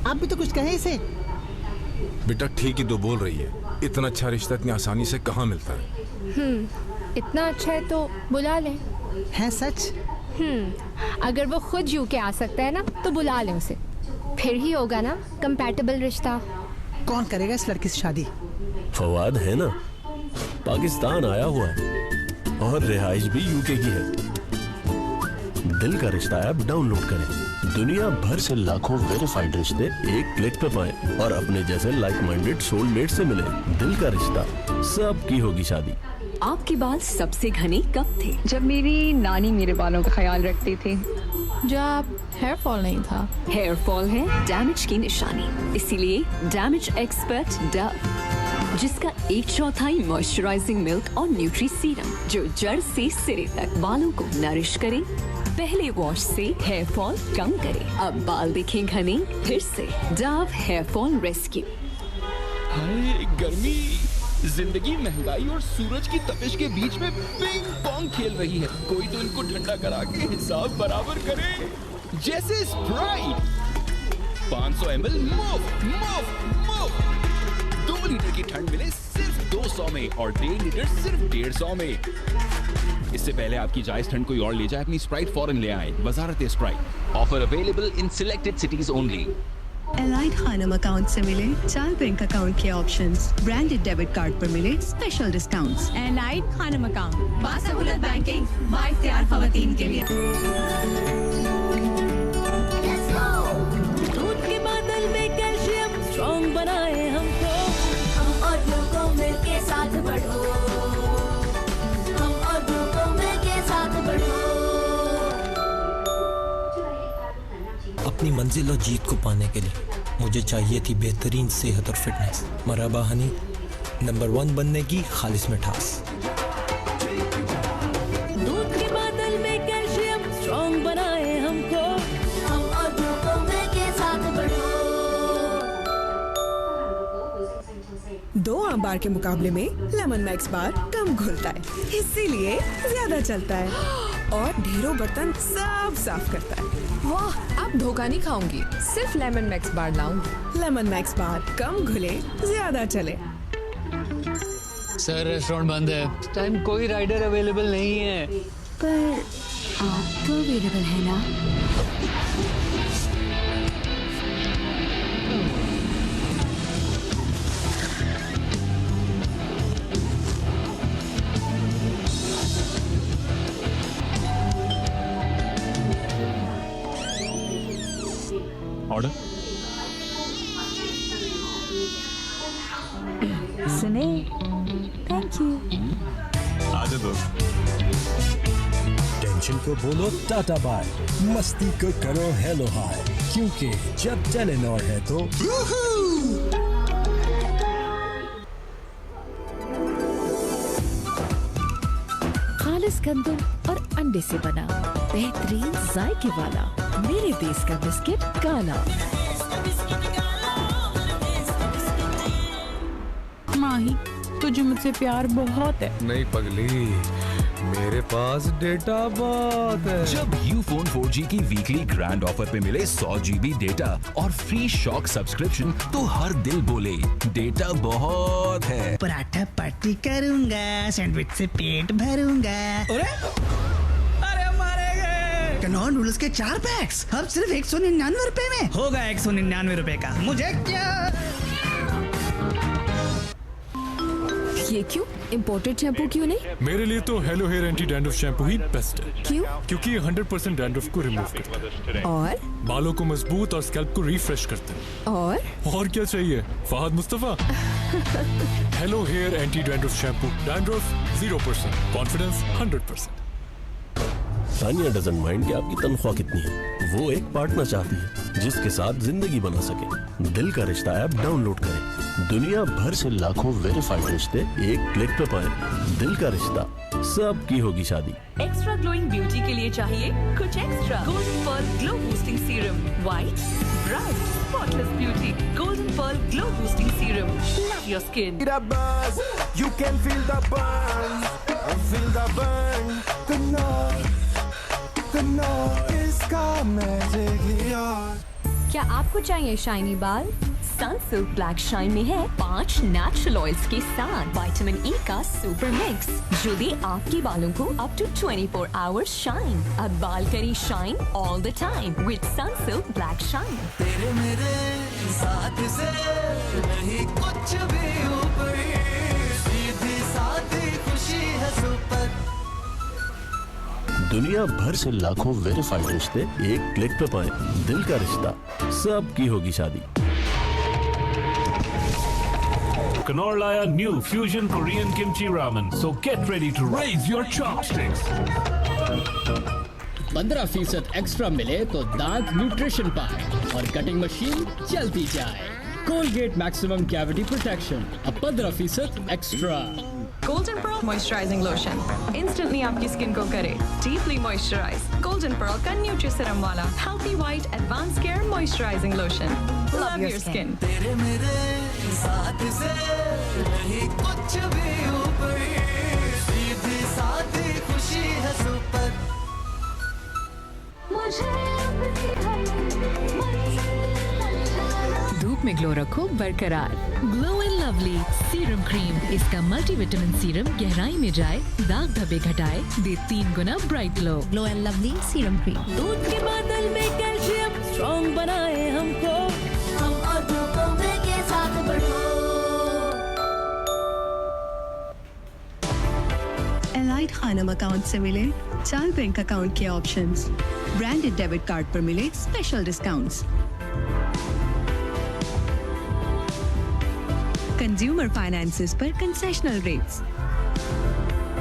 आप भी तो कुछ कहें इसे। बेटा ठीक ही तो बोल रही है, इतना अच्छा रिश्ता इतनी आसानी से कहाँ मिलता है। इतना अच्छा है तो बुला लें। है सच? अगर वो खुद यूके आ सकता है ना तो बुला लें उसे, फिर ही होगा ना कंपैटिबल रिश्ता। कौन करेगा इस लड़की से शादी? फवाद है ना, पाकिस्तान आया हुआ है और रिहाइश भी यूके की है। दिल का रिश्ता ऐप डाउनलोड करें। दुनिया भर से लाखों वेरीफाइड रिश्ते एक क्लिक पे पाएं और अपने जैसे लाइक माइंडेड सोलमेट से मिलें। दिल का रिश्ता, सबकी होगी शादी। आपके बाल सबसे घने कब थे? जब मेरी नानी मेरे बालों का ख्याल रखती थी। जब हेयर फॉल नहीं था। हेयर फॉल है डैमेज की निशानी, इसीलिए डैमेज एक्सपर्ट डव, जिसका 1/4 मॉइस्चराइजिंग मिल्क और न्यूट्री सीरम जो जड़ से सिरे तक बालों को नरिश करे, पहले वॉश से हेयर फॉल कम करे, अब बाल दिखें घने फिर से। Dove hair fall rescue. हाय गर्मी, जिंदगी महंगाई और सूरज की तपिश के बीच में पिंग पोंग खेल रही है। कोई तो इनको ठंडा करा के हिसाब बराबर करे। जैसे स्प्राइट 500 ml मुफ्त मुफ्त मुफ्त। 2 लीटर की ठंड मिले सिर्फ 200 में और 1.5 लीटर सिर्फ 150 में। इससे पहले आपकी जायज ठंड कोई और ले जाए, अपनी स्प्राइट फौरन ले आए। वजारत Sprite. Offer available in selected cities only. Allied Khanam account से मिले 4 बैंक अकाउंट के ऑप्शंस, ब्रांडेड डेबिट कार्ड पर मिले special discounts. Allied Khanam account बासहुलत बैंकिंग बाइख्तियार खवातीन के लिए। दूध के बादल में कैल्शियम स्ट्रॉन्ग बनाए हमको। हम और ग्लूको मिल्क के साथ बढ़ो, हम और ग्लूको मिल्क के साथ बढ़ो। अपनी मंजिल और जीत को पाने के लिए मुझे चाहिए थी बेहतरीन सेहत और फिटनेस। मराबा हनी नंबर 1 बनने की खालिस मिठास। दूध के बादल में कैल्शियम स्ट्रॉन्ग बनाए हमको। हम और ग्लूको मिल्क के साथ बढ़ो। 2 आम बार के मुकाबले में लेमन मैक्स बार कम घुलता है, इसीलिए ज्यादा चलता है और ढेरों बर्तन सब साफ करता है। वाह, अब धोखा नहीं खाऊंगी, सिर्फ lemon max bar लाऊंगी। Lemon max bar कम घुले ज्यादा चले। सर रेस्टोरेंट बंद है, इस टाइम कोई राइडर अवेलेबल नहीं है। पर आप तो अवेलेबल है ना? ऑर्डर सुने, थैंक यू। आजा दोस्त। टेंशन को बोलो टाटा बाय, मस्ती को करो हेलो हाय, क्योंकि जब टेलीनॉर है तो खालिस गंदम और अंडे से बना बेहतरीन जायके वाला मेरे देश का बिस्किट काला। माही, तुझे मुझसे प्यार बहुत है। नहीं पगली, मेरे पास डेटा बहुत है। जब यूफोन 4G की वीकली ग्रैंड ऑफर पे मिले 100 GB डेटा और फ्री शॉक सब्सक्रिप्शन, तो हर दिल बोले डेटा बहुत है। पराठा पार्टी करूंगा, सैंडविच से पेट भरूंगा। अरे मारे गए। कनॉन नूडल्स के 4 पैक्स अब सिर्फ 199 रुपए में। होगा 199 रुपए का, मुझे क्या। ये क्यों? इम्पोर्टेड शैम्पू क्यों नहीं? मेरे लिए तो hello hair anti dandruff shampoo ही बेस्ट है। क्यों? क्योंकि ये 100% डैंड्रफ को रिमूव करता है और बालों को मजबूत और स्कैल्प को रिफ्रेश करता है। और क्या चाहिए? Fahad Mustafa. Hello hair anti dandruff shampoo, dandruff 0%, confidence 100%। Tania doesn't mind कि आपकी तनख्वाह कितनी है। वो एक पार्टनर चाहती है जिसके साथ जिंदगी बना सके। दिल का रिश्ता ऐप डाउनलोड करें। दुनिया भर से लाखों वेरीफाइड रिश्ते एक क्लिक पे पाएं। दिल का रिश्ता, सबकी होगी शादी। एक्स्ट्रा ग्लोइंग ब्यूटी के लिए चाहिए कुछ extra. Golden pearl glow boosting serum, white, bright, spotless beauty. Golden pearl glow boosting serum, love your skin. You can feel the burn, feel the burn. The noise इसका magic यार। क्या आपको चाहिए shiny बाल? सनसिल्क ब्लैक शाइन में है 5 natural oils के साथ विटामिन ई का सुपर मिक्स, जो दे आपके बालों को अप टू 24 आवर्स शाइन। अब बाल करी shine all the time with Sunsilk black shine. तेरे मेरे साथ से नहीं कुछ भी ऊपर, सीधी सादी खुशी है सुपर। दुनिया भर से लाखों वेरीफाइड रिश्ते एक क्लिक पे पाएं। दिल का रिश्ता, सबकी होगी शादी। Knorr लाया new fusion Korean kimchi ramen. So get ready to raise your chopsticks. 15% extra मिले तो दांत न्यूट्रिशन पाए और कटिंग मशीन चलती जाए। कोलगेट मैक्सिमम कैविटी प्रोटेक्शन, अब 15% extra. Golden pearl moisturising lotion instantly आपकी स्किन को करे डीपली मॉइस्चराइज। गोल्डन पर्ल का न्यूट्री सीरम वाला healthy white advance care moisturising lotion, love your skin. तेरे मेरे साथ से नहीं कुछ भी ऊपर, सीधी सादी खुशी है सुपर। धूप में ग्लो रखो बरकरार। Glow and lovely serum cream, इसका मल्टीविटामिन सीरम गहराई में जाए, दाग धब्बे घटाए, दे 3 गुना bright glow. Glow and lovely serum cream. दूध के बादल में कैल्शियम स्ट्रॉन्ग बनाए हमको, हम और ग्लूकोमे के साथ बढ़ो। एलाइड खानम अकाउंट से मिले 4 बैंक अकाउंट के ऑप्शंस। ब्रांडेड डेबिट कार्ड पर मिले स्पेशल डिस्काउंट्स। कंज्यूमर फाइनेंसेस पर कंसेशनल रेट्स,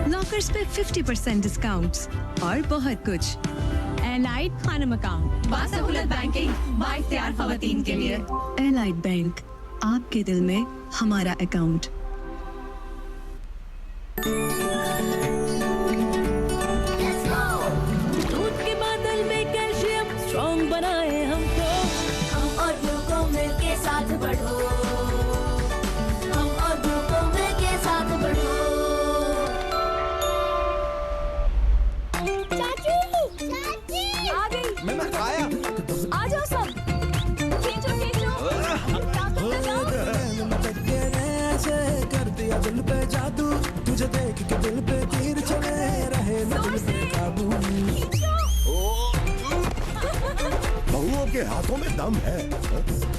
लॉकर्स पे 50% डिस्काउंट्स और बहुत कुछ। एलाइड खानम अकाउंट, बासहुलत बैंकिंग बाइख्तियार खवातीन के लिए। एलाइड बैंक, आपके दिल में हमारा अकाउंट। दूध के बादल में कैल्शियम स्ट्रॉन्ग बनाए हमको, हम और ग्लूकोमे के साथ बढ़ो। हम और आंखों में दम है।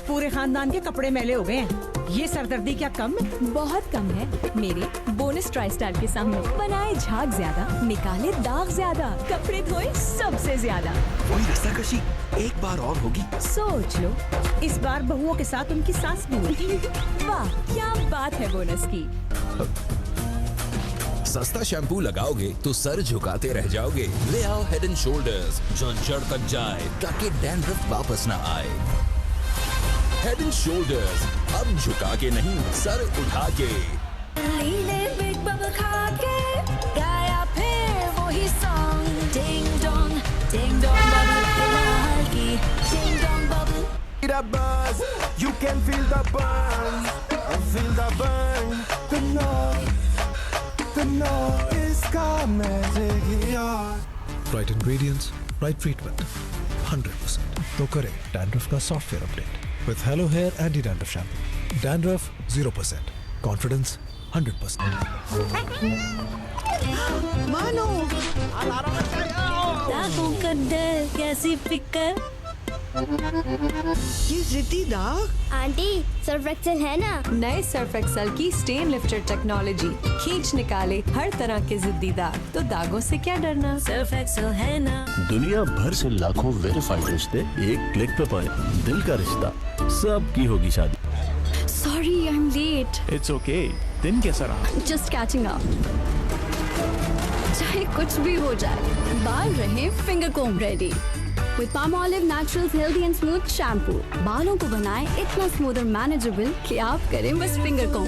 पूरे खानदान के कपड़े मैले हो गए हैं, ये सरदर्दी क्या कम है? बहुत कम है मेरे बोनस ट्राई स्टाइल के सामने। बनाए झाग ज्यादा, निकाले दाग ज्यादा, कपड़े धोए सबसे ज्यादा। वही रस्साकशी एक बार और होगी। सोच लो, इस बार बहुओं के साथ उनकी सास भी होगी। वाह क्या बात है बोनस की। सस्ता शैम्पू लगाओगे तो सर झुकाते रह जाओगे। ले आओ हेड एंड शोल्डर्स जो जड़ तक जाए ताकि डैंड्रफ वापस ना आए। हेड एंड शोल्डर्स अब झुका के नहीं, सर उठा के। लीले बिग बबल खा के गाया फिर वही सॉन्ग। डिंग डोंग बबल फिलहाल की ding dong bubble. The buzz, you can feel the burn, feel the burn. The noise का magic यार. Right ingredients, right treatment, 100%. तो करें डैंड्रफ का software update with Hello Hair Anti-Dandruff Shampoo. Dandruff 0%, confidence 100%. मानो दागों का डर कैसी फिकर। ये जिद्दी दाग। आंटी सर्फ एक्सेल है ना? नए सर्फ एक्सेल की स्टेन लिफ्टर टेक्नोलॉजी खींच निकाले हर तरह के जिद्दी दाग, तो दागों से क्या डरना। सर्फ एक्सेल है ना? दुनिया भर से लाखों वेरीफाइड रिश्ते एक क्लिक पे पाए। दिल का रिश्ता, सबकी होगी शादी। Sorry I am late. It's okay. दिन कैसा रहा? Just catching up. चाहे कुछ भी हो जाए, बाल रहे finger comb ready. With Palmolive Naturals Healthy and Smooth Shampoo, बालों को बनाए इतना स्मूथ और मैनेजेबल कि आप करें बस finger comb.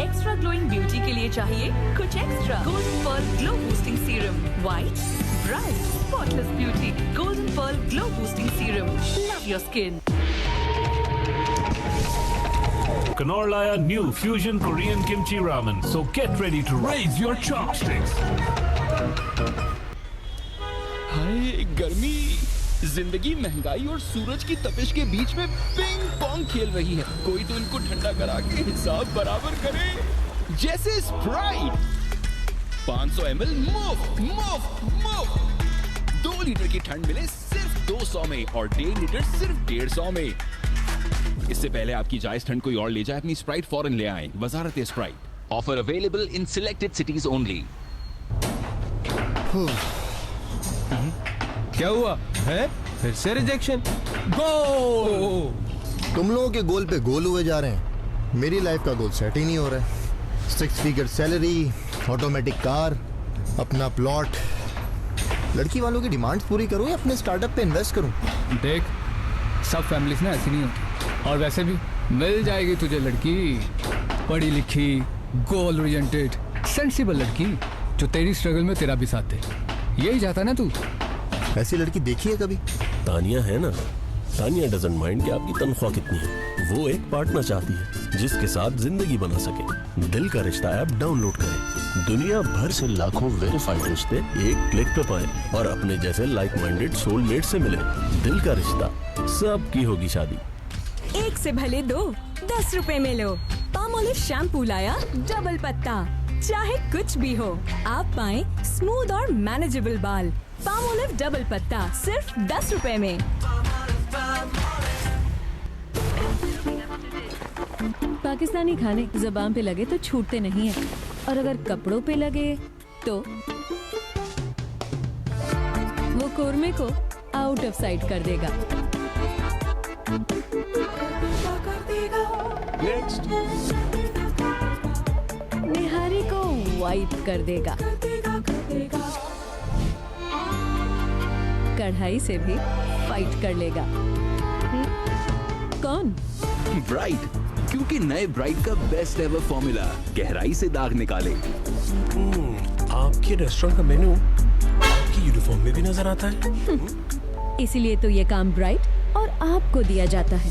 Extra glowing beauty के लिए चाहिए कुछ extra. Golden pearl glow boosting serum, white bright spotless beauty. Golden pearl glow boosting serum, love your skin. Knorr Laya new fusion Korean kimchi ramen. So get ready to raise your chopsticks. हाय गर्मी, जिंदगी महंगाई और सूरज की तपिश के बीच में ping pong खेल रही है। कोई तो इनको ठंडा करा के हिसाब बराबर करे। जैसे स्प्राइट 500 ml मुफ्त। 2 लीटर की ठंड मिले सिर्फ 200 में और 1.5 लीटर सिर्फ 150 में। इससे पहले आपकी जायज ठंड कोई और ले जाए, अपनी स्प्राइट फौरन ले आए। वजारत Sprite. Offer available in selected cities only. क्या हुआ है? फिर से रिजेक्शन। गोल। तुम लोगों के गोल पे गोल हुए जा रहे हैं। मेरी लाइफ का गोल सेट ही नहीं हो रहा है। 6 फिगर सैलरी, ऑटोमेटिक कार, अपना प्लॉट। लड़की वालों की डिमांड्स पूरी करूं या अपने स्टार्टअप पे इन्वेस्ट करूं? देख, सब फैमिलीज ना ऐसी नहीं होती, और वैसे भी मिल जाएगी तुझे लड़की पढ़ी लिखी, गोल ओरिएंटेड, सेंसिबल लड़की जो तेरी स्ट्रगल में तेरा भी साथ दे। यही चाहता ना तू? ऐसी लड़की देखी है कभी? तानिया है ना। तानिया डजंट माइंड कि आपकी तनख्वाह कितनी है। वो एक पार्टनर चाहती है जिसके साथ जिंदगी बना सके। दिल का रिश्ता ऐप डाउनलोड करें। दुनिया भर से लाखों वेरीफाइड रिश्ते एक क्लिक पे पाए और अपने जैसे लाइक माइंडेड सोलमेट से मिले। दिल का रिश्ता, सबकी होगी शादी। एक से भले 2, 10 रुपए में लो। पामोलिव शैम्पू लाया डबल पत्ता। चाहे कुछ भी हो, आप पाएं स्मूथ और मैनेजेबल बाल। पामोलिव डबल पत्ता सिर्फ 10 रुपए में। पाकिस्तानी खाने ज़बान पे लगे तो छूटते नहीं है, और अगर कपड़ों पे लगे तो वो कोरमे को आउट ऑफ साइट कर देगा। निहारी को वाइट कर देगा। कढ़ाई से भी फाइट कर लेगा। कौन? ब्राइट, क्योंकि नए ब्राइट का बेस्ट एवर फॉर्मूला गहराई से दाग निकाले। आपके रेस्टोरेंट का मेन्यू आपकी यूनिफॉर्म में भी नजर आता है। इसीलिए तो ये काम ब्राइट और आपको दिया जाता है।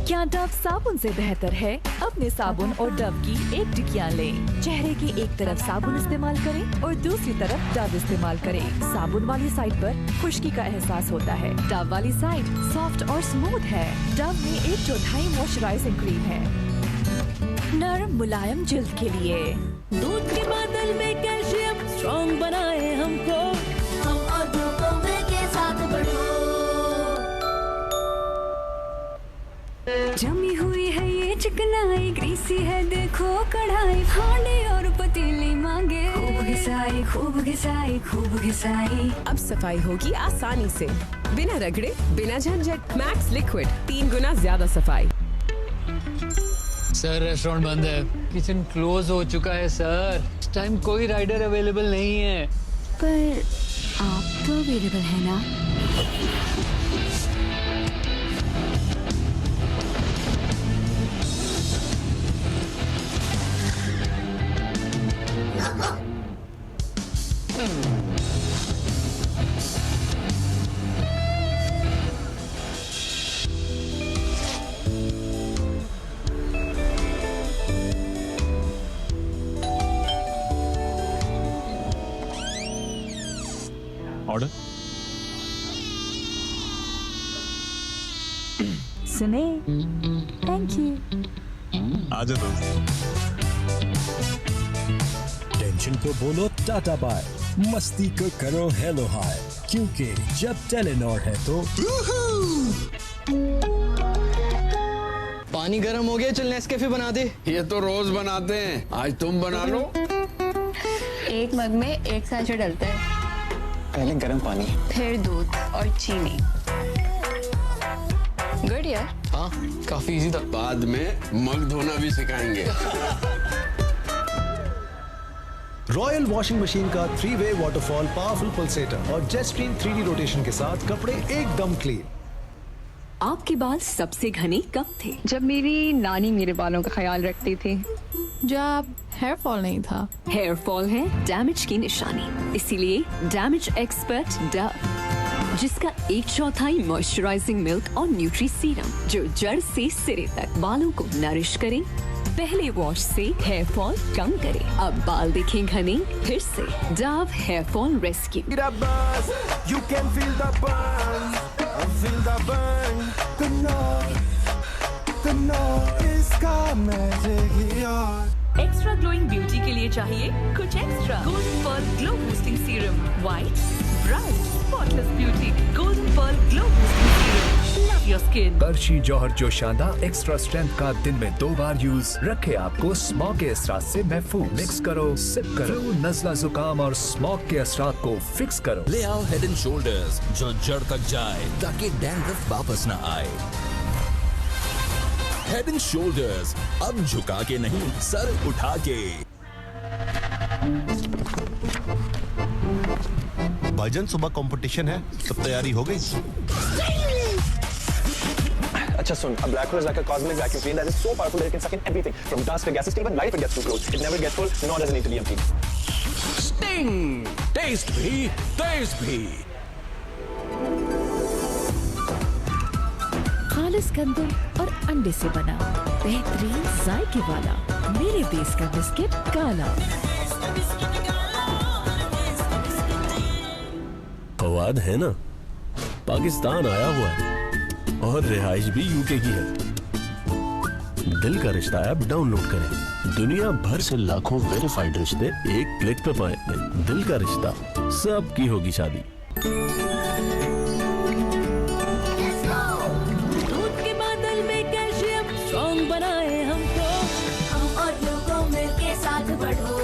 क्या डव साबुन से बेहतर है? अपने साबुन और डव की एक टिकिया लें। चेहरे की एक तरफ साबुन इस्तेमाल करें और दूसरी तरफ डव इस्तेमाल करें। साबुन वाली साइड पर खुश्की का एहसास होता है, डव वाली साइड सॉफ्ट और स्मूथ है। डव में 1/4 मॉइस्चराइजिंग क्रीम है। नरम मुलायम जल्द के लिए। दूध के बादल में कैल्शियम स्ट्रॉन्ग बनाए हमको, हम और ग्लूकोमेट के साथ बढ़ो। जमी हुई है ये चिकनाई, ग्रीसी है देखो कढ़ाई, भांडे और पतीली मांगे, खूब घिसाई खूब घिसाई खूब घिसाई। अब सफाई होगी आसानी से, बिना रगड़े बिना झंझट। मैक्स लिक्विड 3 गुना ज्यादा सफाई। सर रेस्टोरेंट बंद है, किचन क्लोज हो चुका है सर। इस टाइम कोई राइडर अवेलेबल नहीं है। पर आप तो अवेलेबल है ना? ऑर्डर। सुने, थैंक यू। आजा दोस्त। टेंशन को बोलो टाटा बाय, मस्ती को करो हेलो हाय, क्योंकि जब टेलीनॉर है तो पानी गर्म हो गया, चल नेस्कैफे बना दे। ये तो रोज बनाते हैं, आज तुम बना लो। एक मग में 1 सैशे डलता है, पहले गर्म पानी, फिर दूध और चीनी। गुड यार। हाँ काफी इजी था। बाद में मग धोना भी सिखाएंगे। रॉयल वॉशिंग मशीन का 3-वे वाटरफॉल पावरफुल पल्सेटर और जेट स्ट्रीम 3D रोटेशन के साथ कपड़े एकदम क्लीन। आपके बाल सबसे घने कब थे? जब मेरी नानी मेरे बालों का ख्याल रखती थी। जब हेयर फॉल नहीं था। हेयर फॉल है डैमेज की निशानी, इसीलिए डैमेज एक्सपर्ट डव, जिसका 1/4 मॉइस्चराइजिंग मिल्क और न्यूट्री सीरम, जो जड़ से सिरे तक बालों को नरिश करे, पहले वॉश से हेयर फॉल कम करे। अब बाल दिखें घने फिर से। Dove hair fall rescue. Extra glowing beauty के लिए चाहिए कुछ extra. Golden pearl glow boosting serum, white bright spotless beauty. Golden pearl glow boosting serum, love your skin. Qarshi Johar Joshanda extra strength का दिन में 2 बार यूज रखे आपको स्मॉग के असरात से महफूज। मिक्स करो, सिप करो, नज़ला जुकाम और स्मॉग के असरात को फिक्स करो। ले आओ हेड एंड शोल्डर्स, जो जड़ तक जाए ताकि डैंड्रफ वापस न आए। हेड एंड शोल्डर्स, अब झुका के नहीं, सर उठा के। भाईजान सुबह कंपटीशन है, सब तैयारी हो गई? अच्छा सुन, a black hole is like a cosmic vacuum cleaner that is so powerful that it can suck in everything from dust to gases to even light if it gets too close. It never gets full, nor does it need to be empty. Sting! Taste भी, तेज भी। खालिस गंदम और अंडे से बना बेहतरीन जायके वाला मेरे देश का बिस्किट काला। फवाद है ना, पाकिस्तान आया हुआ है और रिहाइश भी यूके की है। दिल का रिश्ता ऐप डाउनलोड करें, दुनिया भर से लाखों वेरीफाइड रिश्ते एक क्लिक पे पाएं। दिल का रिश्ता, सबकी होगी शादी। दूध के बादल में कैल्शियम स्ट्रॉन्ग बनाए हमको, हम और ग्लूकोमेट के साथ बढ़ो,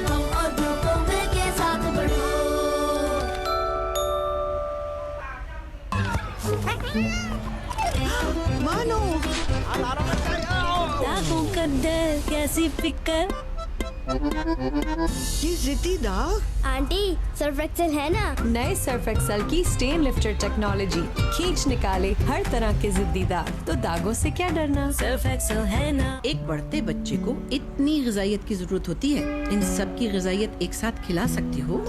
हम और ग्लूकोमेट के साथ बढ़ो। मानो दागों का डर कैसी फिकर। ये जिद्दी दाग। आंटी सर्फ एक्सेल है ना? नए सर्फ एक्सेल की स्टेन लिफ्टर टेक्नोलॉजी खींच निकाले हर तरह के जिद्दी दाग, तो दागों से क्या डरना। सर्फ एक्सेल है ना। एक बढ़ते बच्चे को इतनी ग़िज़ाइयत की जरूरत होती है, इन सब की ग़िज़ाइयत एक साथ खिला सकती हो?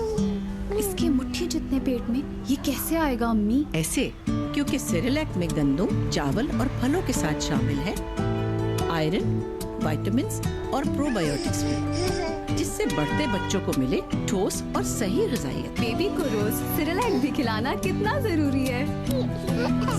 इसके मुट्ठी जितने पेट में ये कैसे आएगा अम्मी? ऐसे, क्योंकि सेरेलैक में गंदम, चावल और फलों के साथ शामिल है आयरन, विटामिन्स और प्रोबायोटिक्स भी, जिससे बढ़ते बच्चों को मिले ठोस और सही ग़िज़ाइयत। बेबी को रोज सेरेलैक भी खिलाना कितना जरूरी है।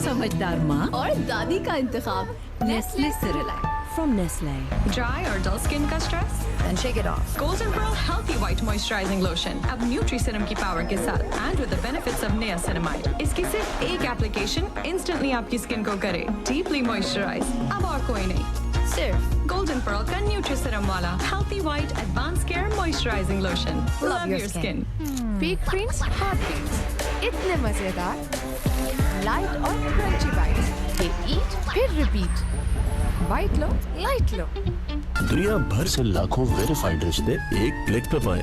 समझदार माँ और दादी का इंतखाब Nestle Cerelac, from Nestle. Dry or dull skin का stress? Then shake it off. Golden Pearl Healthy White Moisturizing Lotion अब Nutri-Serum की पावर के साथ and with the benefits of niacinamide. इसकी सिर्फ एक एप्लीकेशन instantly आपकी स्किन को करे deeply moisturize. अब और कोई नहीं, सिर्फ Golden Pearl का Nutri-Serum वाला Healthy White Advanced Care Moisturizing Lotion. Love your skin. Peak Creams Hot Beats. इतने मजेदार, लाइट और क्रंची बाइट्स कि ईट फिर रिपीट। बाइट लो, लाइट लो। दुनिया भर से लाखों वेरीफाइड रिश्ते एक क्लिक पे पाए।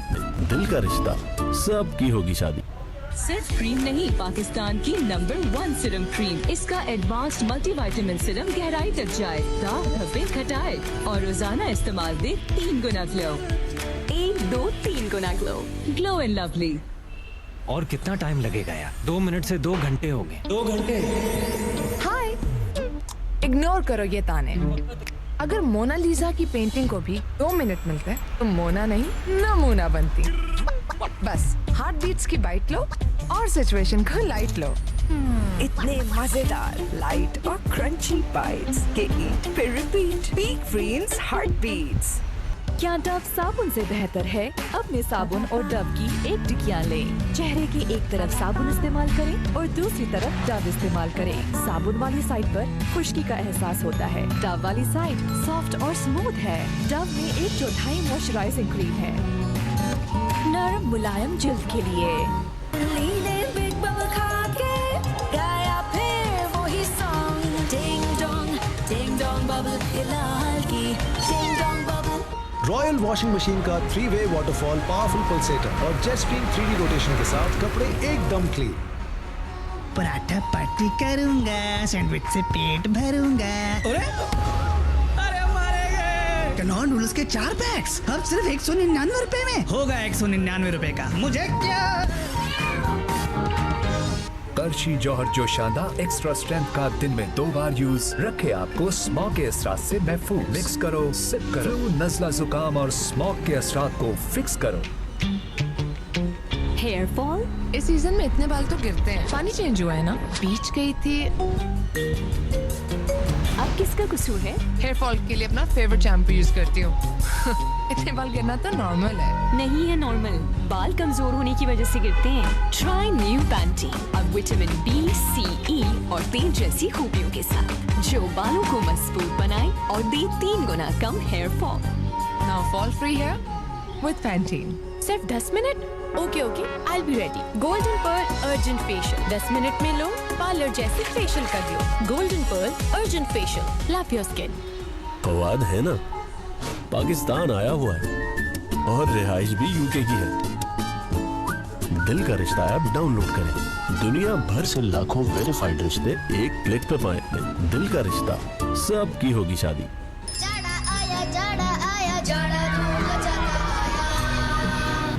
दिल का रिश्ता, सबकी होगी शादी। सिर्फ क्रीम नहीं, पाकिस्तान की नंबर 1 सिरम क्रीम। इसका एडवांस्ड मल्टीविटामिन सिरम गहराई तक जाए, दाग धब्बे घटाए और रोजाना इस्तेमाल दे 3 गुना ग्लो। 1, 2, 3 गुना ग्लो। Glow and lovely. और कितना टाइम लगेगा यार? 2 मिनट से 2 घंटे हो गए। 2 घंटे? हाय, इग्नोर करो ये ताने। अगर मोनालिसा की पेंटिंग को भी 2 मिनट मिलते तो मोना नहीं नमूना बनती। बस हार्ट बीट्स की बाइट लो और सिचुएशन को लाइट लो। इतने मजेदार, लाइट और क्रंची बाइट्स के ईट फिर repeat. Peek Freans Heartbeats. क्या डव साबुन से बेहतर है? अपने साबुन और डव की एक टिकिया लें। चेहरे की एक तरफ साबुन इस्तेमाल करें और दूसरी तरफ डव इस्तेमाल करें। साबुन वाली साइड पर खुश्की का एहसास होता है, डव वाली साइड सॉफ्ट और स्मूथ है। डव में 1/4 मॉइस्चराइजिंग क्रीम है, नरम मुलायम जल्द के लिए। बिग बबल खा के गाया फिर वही सॉन्ग। डिंग डोंग बबल हिलाल की ding dong bubble. Royal washing machine का 3-वे वाटरफॉल पावरफुल पल्सेटर और जेट स्ट्रीम 3D रोटेशन के साथ कपड़े एकदम क्लीन। पराठा पार्टी करूंगा, सैंडविच से पेट भरूंगा। अरे कनॉन नूडल्स के 4 पैक्स अब सिर्फ 199 रुपए में। होगा 199 रुपए का, मुझे क्या। करशी जौहर जोशांदा एक्स्ट्रा स्ट्रेंथ का दिन में 2 बार यूज रखे आपको स्मॉग के असरात से महफूज। मिक्स करो, सिप करो, नज़ला जुकाम और स्मॉग के असरात को फिक्स करो। Hair fall? इस सीजन में इतने बाल तो गिरते हैं। पानी चेंज हुआ है ना, बीच गई थी। अब किसका कसूर है? हेयर फॉल के लिए अपना फेवरेट शैम्पू यूज करती हूँ। इतने बाल गिरना तो नॉर्मल है। नहीं है नॉर्मल, बाल कमजोर होने की वजह से गिरते हैं। ट्राई न्यू पैंटी अब विटामिन B, C, E और तेल जैसी खूबियों के साथ, जो बालों को मजबूत बनाए और दे 3 गुना कम hair fall. Now fall free hair with Pantene. सिर्फ 10 minute? Okay, I will be ready. Golden pearl urgent facial 10 minute में लो, पार्लर जैसे फेशियल कर लो। Golden pearl urgent facial, love your skin. Fawad है ना, पाकिस्तान आया हुआ है और रिहाइश भी यूके की है। दिल का रिश्ता ऐप डाउनलोड करें। दुनिया भर से लाखों वेरीफाइड रिश्ते एक क्लिक पे पाए। दिल का रिश्ता, सबकी होगी शादी।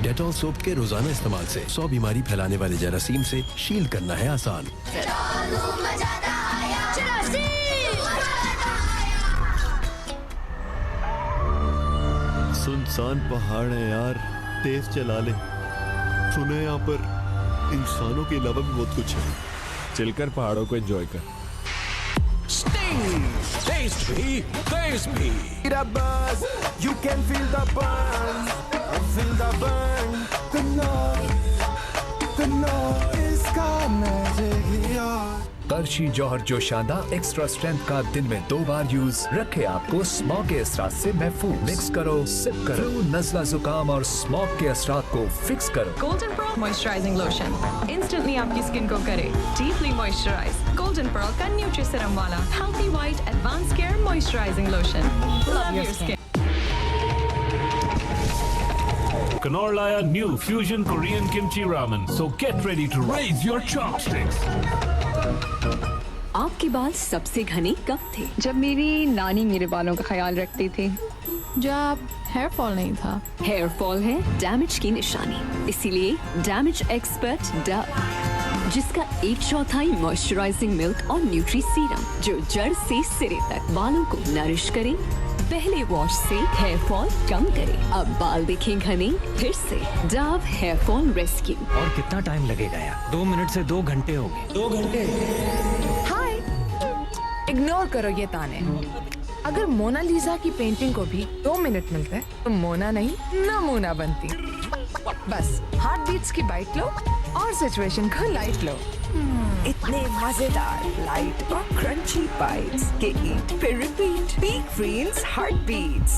डेटॉल सोप के रोजाना इस्तेमाल से 100 बीमारी फैलाने वाले जरासीम से शील्ड करना है आसान। सुनसान पहाड़ है यार, तेज चला ले। सुने यहाँ पर इंसानों के अलावा भी बहुत कुछ है। चलकर पहाड़ों को एंजॉय कर। Taste भी, taste भी। The buzz, you can feel the burn, feel the burn. The noise का magic here. Qarshi Johar Joshanda extra strength का दिन में 2 बार यूज रखे आपको स्मॉग के असरात से महफूज। मिक्स करो, सिप करो, नज़ला जुकाम और स्मॉग के असरात को फिक्स करो। Golden Pearl Moisturizing Lotion instantly आपकी स्किन को करे deeply moisturize. Golden Pearl का Nutri-Serum वाला Healthy White Advanced Care Moisturizing Lotion. Love your skin. Knorr Laya new fusion Korean kimchi ramen. So get ready to raise your chopsticks. आपके बाल सबसे घने कब थे? जब मेरी नानी मेरे बालों का ख्याल रखती थी। जब हेयर फॉल नहीं था। हेयर फॉल है डैमेज की निशानी, इसीलिए डैमेज एक्सपर्ट डव, जिसका 1/4 मॉइस्चराइजिंग मिल्क और न्यूट्री सीरम, जो जड़ से सिरे तक बालों को नरिश करे, पहले वॉश से हेयर फॉल कम करे। अब बाल दिखें घने फिर से। Dove hair fall rescue. और कितना टाइम लगेगा यार? 2 मिनट से 2 घंटे हो गए। 2 घंटे? हाय, इग्नोर करो ये ताने। अगर मोनालिसा की पेंटिंग को भी 2 मिनट मिलते तो मोना नहीं नमूना बनती। बस हार्ट बीट्स की बाइट लो और सिचुएशन को लाइट लो। इतने मजेदार लाइट और क्रंची बाइट्स के ईट फिर repeat. Peek Freans Heartbeats.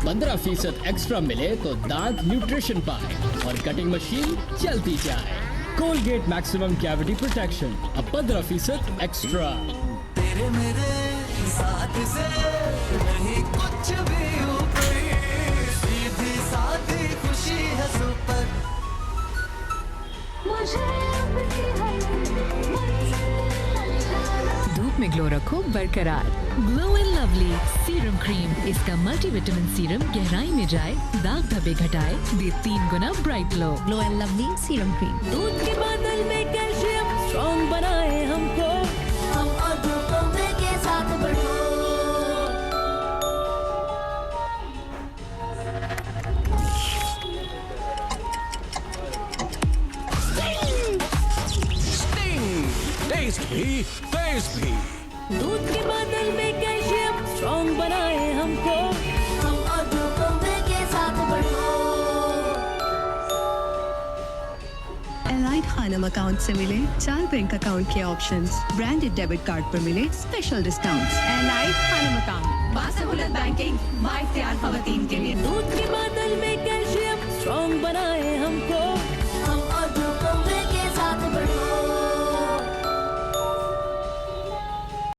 15% extra मिले तो दांत न्यूट्रिशन पाए और कटिंग मशीन चलती जाए। कोलगेट मैक्सिमम कैविटी प्रोटेक्शन अब 15% एक्स्ट्रा। तेरे मेरे साथ से नहीं कुछ भी ऊपर, सीधी सादी खुशी है सुपर। धूप में ग्लो रखो बरकरार। Glow and lovely serum cream. इसका मल्टीविटामिन सीरम गहराई में जाए, दाग धब्बे घटाए, दे 3 गुना bright glow. Glow and lovely serum cream. दूध के बादल में कैल्शियम स्ट्रॉन्ग बनाए हमको, हम और ग्लूकोमेट के साथ बढ़ो। टेस्ट भी टेस्ट भी। दूध के बादल में कैल्शियम स्ट्रॉन्ग बनाए हमको, हम और ग्लूकोमेट के साथ बढ़ो। एलाइड खानम अकाउंट से मिले 4 बैंक अकाउंट के ऑप्शंस। ब्रांडेड डेबिट कार्ड पर मिले special discounts. Allied Khanam account. बासहुलत बैंकिंग बाइख्तियार खवातीन के लिए।